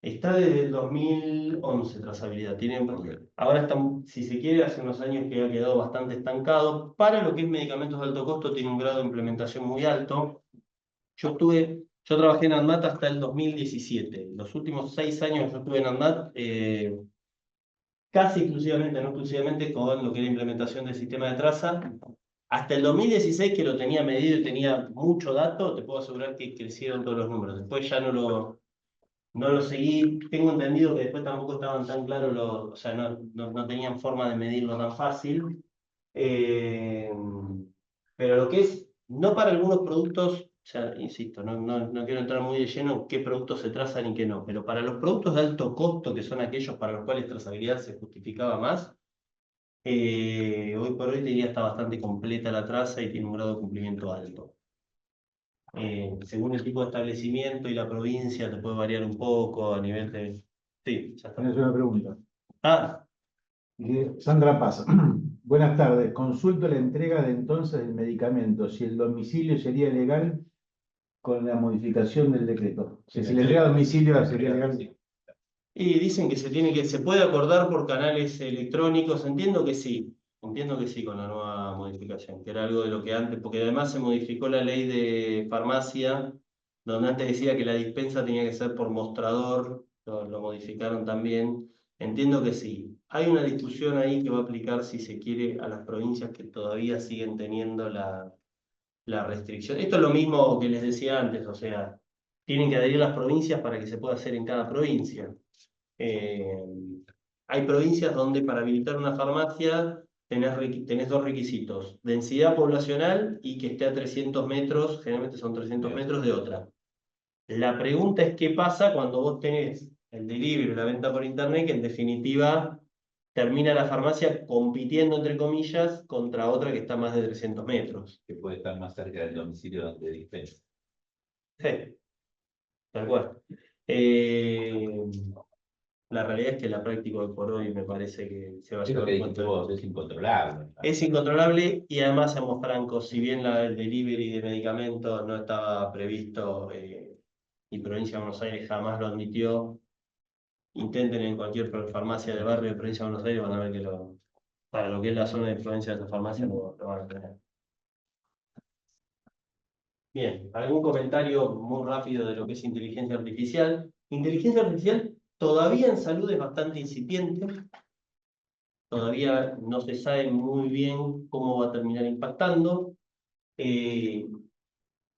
Está desde el 2011 trazabilidad. Ahora está, si se quiere, hace unos años que ha quedado bastante estancado. Para lo que es medicamentos de alto costo, tiene un grado de implementación muy alto. Yo trabajé en ANMAT hasta el 2017. Los últimos 6 años que yo estuve en ANMAT, casi exclusivamente, no exclusivamente, con lo que era implementación del sistema de traza. Hasta el 2016, que lo tenía medido y tenía mucho dato, te puedo asegurar que crecieron todos los números. Después ya no lo seguí. Tengo entendido que después tampoco estaban tan claros o sea, no tenían forma de medirlo tan fácil. Pero lo que es, no para algunos productos, o sea, insisto, no quiero entrar muy de lleno en qué productos se trazan y qué no, pero para los productos de alto costo, que son aquellos para los cuales trazabilidad se justificaba más, hoy por hoy te diría está bastante completa la traza y tiene un grado de cumplimiento alto. Según el tipo de establecimiento y la provincia, te puede variar un poco a nivel de... Sí, ya está. Tienes una pregunta. Ah, Sandra Paz. Buenas tardes. Consulto la entrega de entonces del medicamento, si el domicilio sería legal con la modificación del decreto. Si la entrega a domicilio sería legal. y dicen que se puede acordar por canales electrónicos. Entiendo que sí con la nueva modificación, que era algo de lo que antes, porque además se modificó la ley de farmacia, donde antes decía que la dispensa tenía que ser por mostrador, lo modificaron también. Entiendo que sí. Hay una discusión ahí que va a aplicar, si se quiere, a las provincias que todavía siguen teniendo la restricción. Esto es lo mismo que les decía antes, o sea, tienen que adherir las provincias para que se pueda hacer en cada provincia. Hay provincias donde para habilitar una farmacia tenés 2 requisitos: densidad poblacional y que esté a 300 metros, generalmente son 300 metros de otra. La pregunta es qué pasa cuando vos tenés el delivery, la venta por internet, que en definitiva termina la farmacia compitiendo, entre comillas, contra otra que está a más de 300 metros. Que puede estar más cerca del domicilio donde dispensa. Sí, tal cual. La realidad es que la práctica hoy por hoy me parece que se va a Es lo llevar que en dijiste cuenta. vos, es incontrolable. Es incontrolable y además, seamos francos, si bien el delivery de medicamentos no estaba previsto, y Provincia de Buenos Aires jamás lo admitió, intenten en cualquier farmacia de barrio de Provincia de Buenos Aires, van a ver que para lo que es la zona de influencia de esa farmacia lo van a tener. Bien, ¿algún comentario muy rápido de lo que es inteligencia artificial? Inteligencia artificial todavía en salud es bastante incipiente. Todavía no se sabe muy bien cómo va a terminar impactando.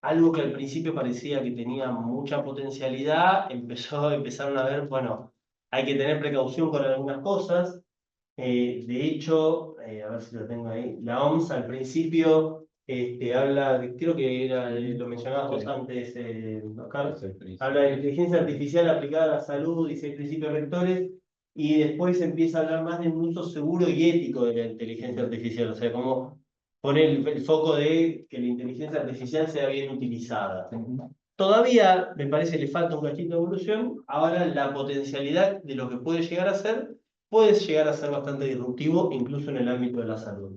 Algo que al principio parecía que tenía mucha potencialidad, empezaron a ver, bueno, hay que tener precaución con algunas cosas. De hecho, a ver si lo tengo ahí, la OMS al principio habla, creo que lo mencionabas vos antes, Oscar, habla de inteligencia artificial aplicada a la salud y 6 principios rectores, y después empieza a hablar más de un uso seguro y ético de la inteligencia artificial, o sea, cómo poner el foco de que la inteligencia artificial sea bien utilizada. Todavía, me parece, le falta un cachito de evolución. Ahora la potencialidad de lo que puede llegar a ser bastante disruptivo, incluso en el ámbito de la salud.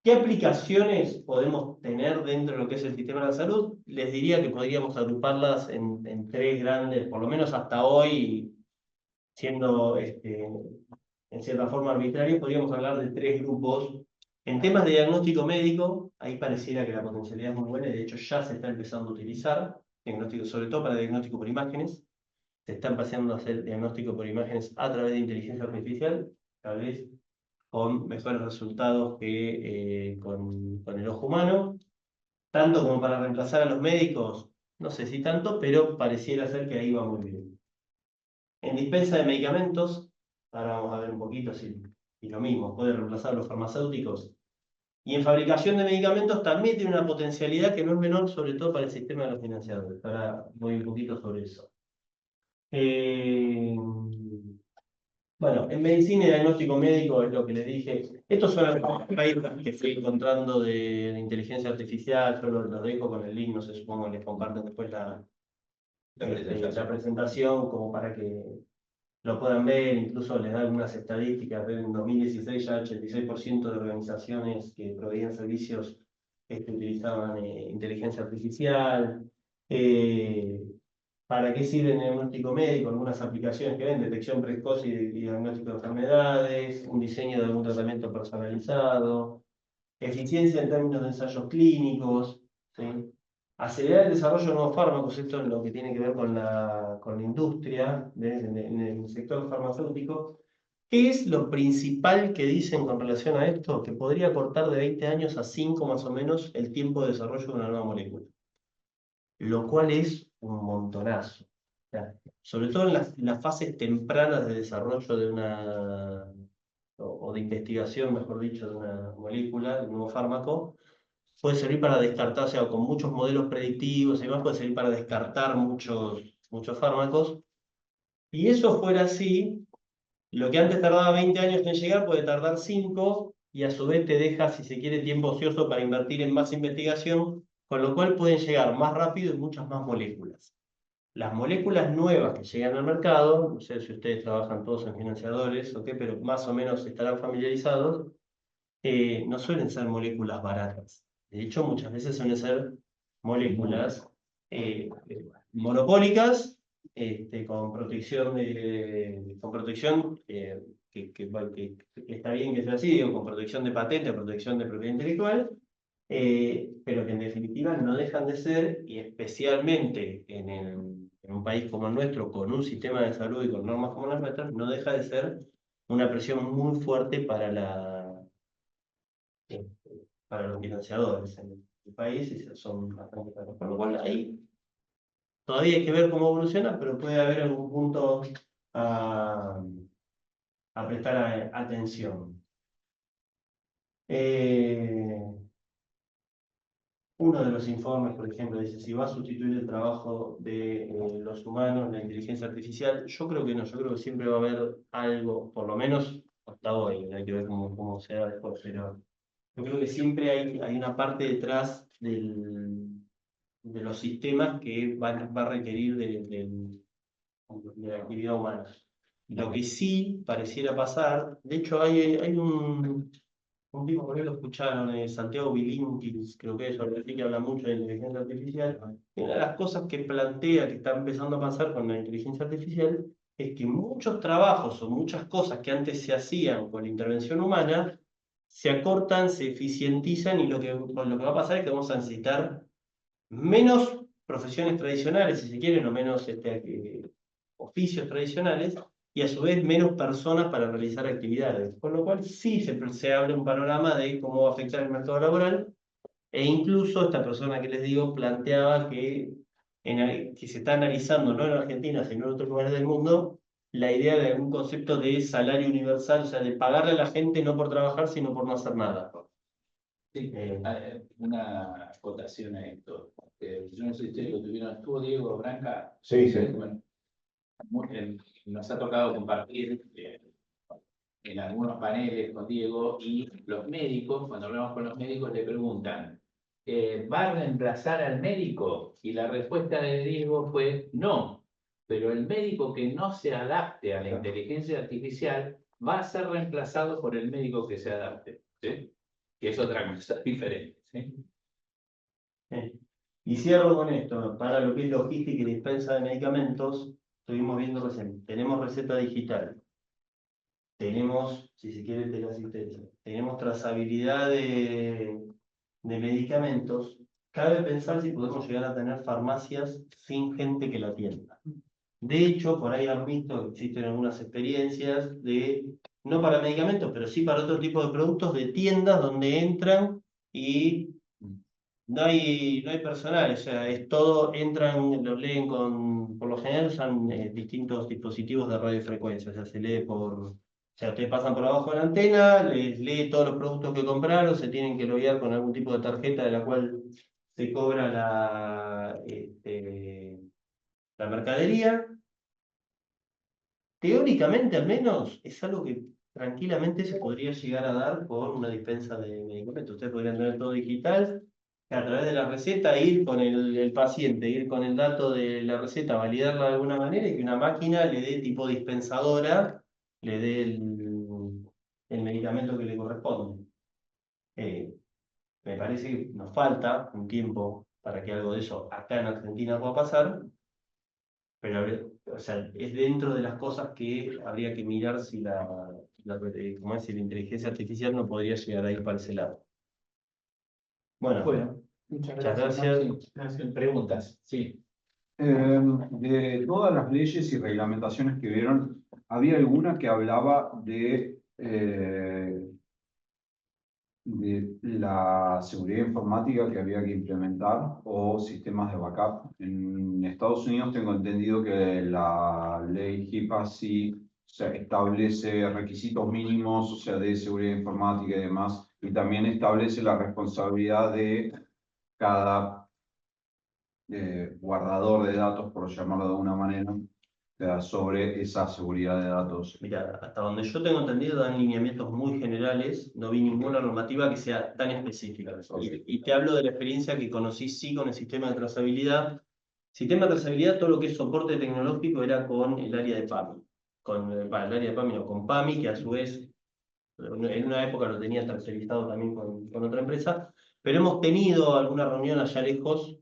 ¿Qué aplicaciones podemos tener dentro de lo que es el sistema de la salud? Les diría que podríamos agruparlas en 3 grandes, por lo menos hasta hoy, siendo en cierta forma arbitrario, podríamos hablar de 3 grupos. En temas de diagnóstico médico, ahí pareciera que la potencialidad es muy buena, y de hecho ya se está empezando a utilizar, diagnóstico, sobre todo para diagnóstico por imágenes. Se está empezando a hacer diagnóstico por imágenes a través de inteligencia artificial, tal vez con mejores resultados que con el ojo humano. Tanto como para reemplazar a los médicos, no sé si tanto, pero pareciera ser que ahí va muy bien. En dispensa de medicamentos, ahora vamos a ver un poquito si lo mismo, puede reemplazar a los farmacéuticos. Y en fabricación de medicamentos también tiene una potencialidad que no es menor, sobre todo para el sistema de los financiadores. Ahora voy un poquito sobre eso. Bueno, en medicina y diagnóstico médico es lo que les dije. Estos son los papers que fui encontrando de inteligencia artificial. Yo los dejo con el link, no sé, supongo que les comparten después la presentación como para que lo puedan ver. Incluso les dan algunas estadísticas. En 2016 ya el 86% de organizaciones que proveían servicios utilizaban inteligencia artificial. ¿Para qué sirve el diagnóstico médico? Algunas aplicaciones que ven, detección precoz y diagnóstico de enfermedades, un diseño de algún tratamiento personalizado, eficiencia en términos de ensayos clínicos, ¿sí? Acelerar el desarrollo de nuevos fármacos, esto es lo que tiene que ver con la industria, en el sector farmacéutico. ¿Qué es lo principal que dicen con relación a esto? Que podría cortar de 20 años a 5 más o menos el tiempo de desarrollo de una nueva molécula, lo cual es un montonazo. O sea, sobre todo en las fases tempranas de desarrollo de una, o de investigación, mejor dicho, de una molécula, de un nuevo fármaco, puede servir para descartar, o sea, con muchos modelos predictivos y demás, puede servir para descartar muchos fármacos. Y eso fuera así, lo que antes tardaba 20 años en llegar puede tardar 5, y a su vez te deja, si se quiere, tiempo ocioso para invertir en más investigación, con lo cual pueden llegar más rápido y muchas más moléculas. Las moléculas nuevas que llegan al mercado, no sé si ustedes trabajan todos en financiadores o qué, pero más o menos estarán familiarizados, no suelen ser moléculas baratas. De hecho, muchas veces suelen ser moléculas monopólicas, con protección, que está bien que sea así, digo, con protección de patente, protección de propiedad intelectual, pero que en definitiva no dejan de ser, y especialmente en un país como el nuestro, con un sistema de salud y con normas como las nuestras, no deja de ser una presión muy fuerte para los financiadores en el país, y son bastante caros. Por lo cual ahí todavía hay que ver cómo evoluciona, pero puede haber algún punto a prestar atención. Uno de los informes, por ejemplo, dice si va a sustituir el trabajo de los humanos, la inteligencia artificial. Yo creo que no, yo creo que siempre va a haber algo, por lo menos hasta hoy, hay que ver cómo se da después, pero yo creo que siempre hay una parte detrás de los sistemas que va a requerir de la actividad humana. Lo que sí pareciera pasar, de hecho hay un tipo, por ahí lo escucharon, Santiago Bilinkis, creo que es, que habla mucho de inteligencia artificial. Y una de las cosas que plantea que está empezando a pasar con la inteligencia artificial es que muchos trabajos o muchas cosas que antes se hacían con la intervención humana se acortan, se eficientizan, y lo que va a pasar es que vamos a necesitar menos profesiones tradicionales, si se quieren, o menos oficios tradicionales, y a su vez menos personas para realizar actividades. Con lo cual sí se abre un panorama de cómo va a afectar el mercado laboral, e incluso esta persona que les digo planteaba que se está analizando, no en Argentina, sino en otros lugares del mundo, la idea de algún concepto de salario universal, o sea, de pagarle a la gente no por trabajar, sino por no hacer nada. Sí, una acotación a esto. Yo no sé si ustedes lo tuvieron, estuvo Diego Branca. Sí, sí. Bueno, nos ha tocado compartir en algunos paneles con Diego, y los médicos, cuando hablamos con los médicos, le preguntan, ¿va a reemplazar al médico? Y la respuesta de Diego fue no, pero el médico que no se adapte a la inteligencia artificial va a ser reemplazado por el médico que se adapte, ¿sí? Que es otra cosa diferente, ¿sí? Y cierro con esto, para lo que es logística y dispensa de medicamentos, estuvimos viendo recién, tenemos receta digital, tenemos, si se quiere, teleasistencia, tenemos trazabilidad de medicamentos. Cabe pensar si podemos llegar a tener farmacias sin gente que la atienda. De hecho, por ahí han visto que existen algunas experiencias no para medicamentos, pero sí para otro tipo de productos, de tiendas donde entran y no hay personal, o sea, es todo, entran, lo leen por lo general usan distintos dispositivos de radiofrecuencia, o sea, se lee por O sea, ustedes pasan por abajo de la antena, les lee todos los productos que compraron, se tienen que loguear con algún tipo de tarjeta de la cual se cobra la mercadería. Teóricamente, al menos, es algo que tranquilamente se podría llegar a dar con una dispensa de medicamentos. Ustedes podrían tener todo digital, que a través de la receta ir con el paciente, ir con el dato de la receta, validarla de alguna manera y que una máquina le dé tipo dispensadora, le dé el medicamento que le corresponde. Me parece que nos falta un tiempo para que algo de eso acá en Argentina pueda pasar, pero o sea, es dentro de las cosas que habría que mirar si como es, si la inteligencia artificial no podría llegar a ir para ese lado. Bueno, Bueno, muchas muchas gracias. gracias. Maxi. Preguntas, sí. De todas las leyes y reglamentaciones que vieron, ¿había alguna que hablaba de la seguridad informática que había que implementar o sistemas de backup? En Estados Unidos tengo entendido que la ley HIPAA sí, o sea, establece requisitos mínimos, o sea, de seguridad informática y demás, y también establece la responsabilidad de cada guardador de datos, por llamarlo de alguna manera, o sea, sobre esa seguridad de datos. Mira, hasta donde yo tengo entendido dan lineamientos muy generales, no vi ninguna normativa que sea tan específica. Y te hablo de la experiencia que conocí sí con el sistema de trazabilidad. Sistema de trazabilidad, todo lo que es soporte tecnológico era con el área de PAMI. El área de PAMI no, con PAMI, que a su vez en una época lo tenía tercerizado también con otra empresa, pero hemos tenido alguna reunión allá lejos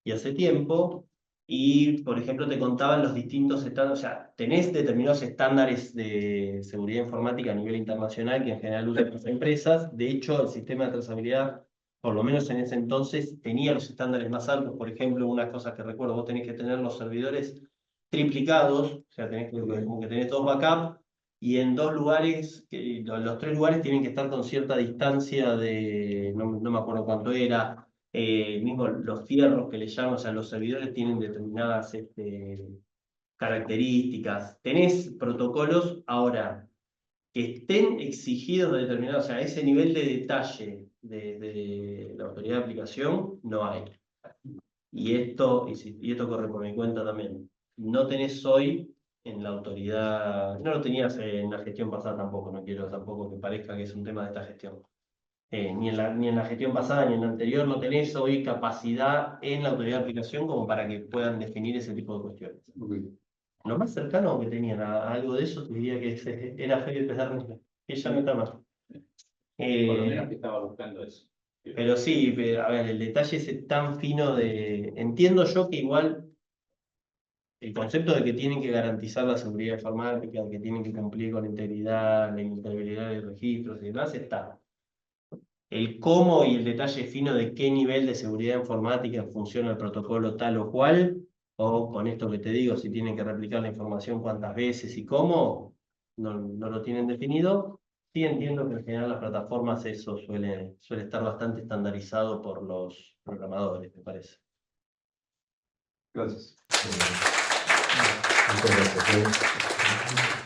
y hace tiempo, y por ejemplo te contaban los distintos estándares, o sea, tenés determinados estándares de seguridad informática a nivel internacional que en general usan las empresas. De hecho, el sistema de trazabilidad, por lo menos en ese entonces, tenía los estándares más altos. Por ejemplo, una cosa que recuerdo, vos tenés que tener los servidores triplicados, o sea, como que tenés dos backups, y en dos lugares, los tres lugares tienen que estar con cierta distancia de, no me acuerdo cuánto era, mismo los fierros que le llaman, o sea, los servidores tienen determinadas características. Tenés protocolos, ahora, que estén exigidos de determinados, o sea, ese nivel de detalle de la autoridad de aplicación no hay. Y esto corre por mi cuenta también. No tenés hoy en la autoridad, no lo tenías en la gestión pasada tampoco, no quiero tampoco que parezca que es un tema de esta gestión. Ni en la gestión pasada ni en la anterior no tenés hoy capacidad en la autoridad de aplicación como para que puedan definir ese tipo de cuestiones. Lo más cercano que tenían a algo de eso, te diría que era Felipe Pizarro, que ya no está más. Por lo menos que estaba buscando eso. Pero sí, a ver, el detalle ese tan fino de... Entiendo yo que igual el concepto de que tienen que garantizar la seguridad informática, que tienen que cumplir con la integridad, la inmutabilidad de registros y demás, está. El cómo y el detalle fino de qué nivel de seguridad informática funciona el protocolo tal o cual, o con esto que te digo, si tienen que replicar la información cuántas veces y cómo, no lo tienen definido. Sí entiendo que en general las plataformas eso suele estar bastante estandarizado por los programadores, me parece. Gracias. Muchas gracias.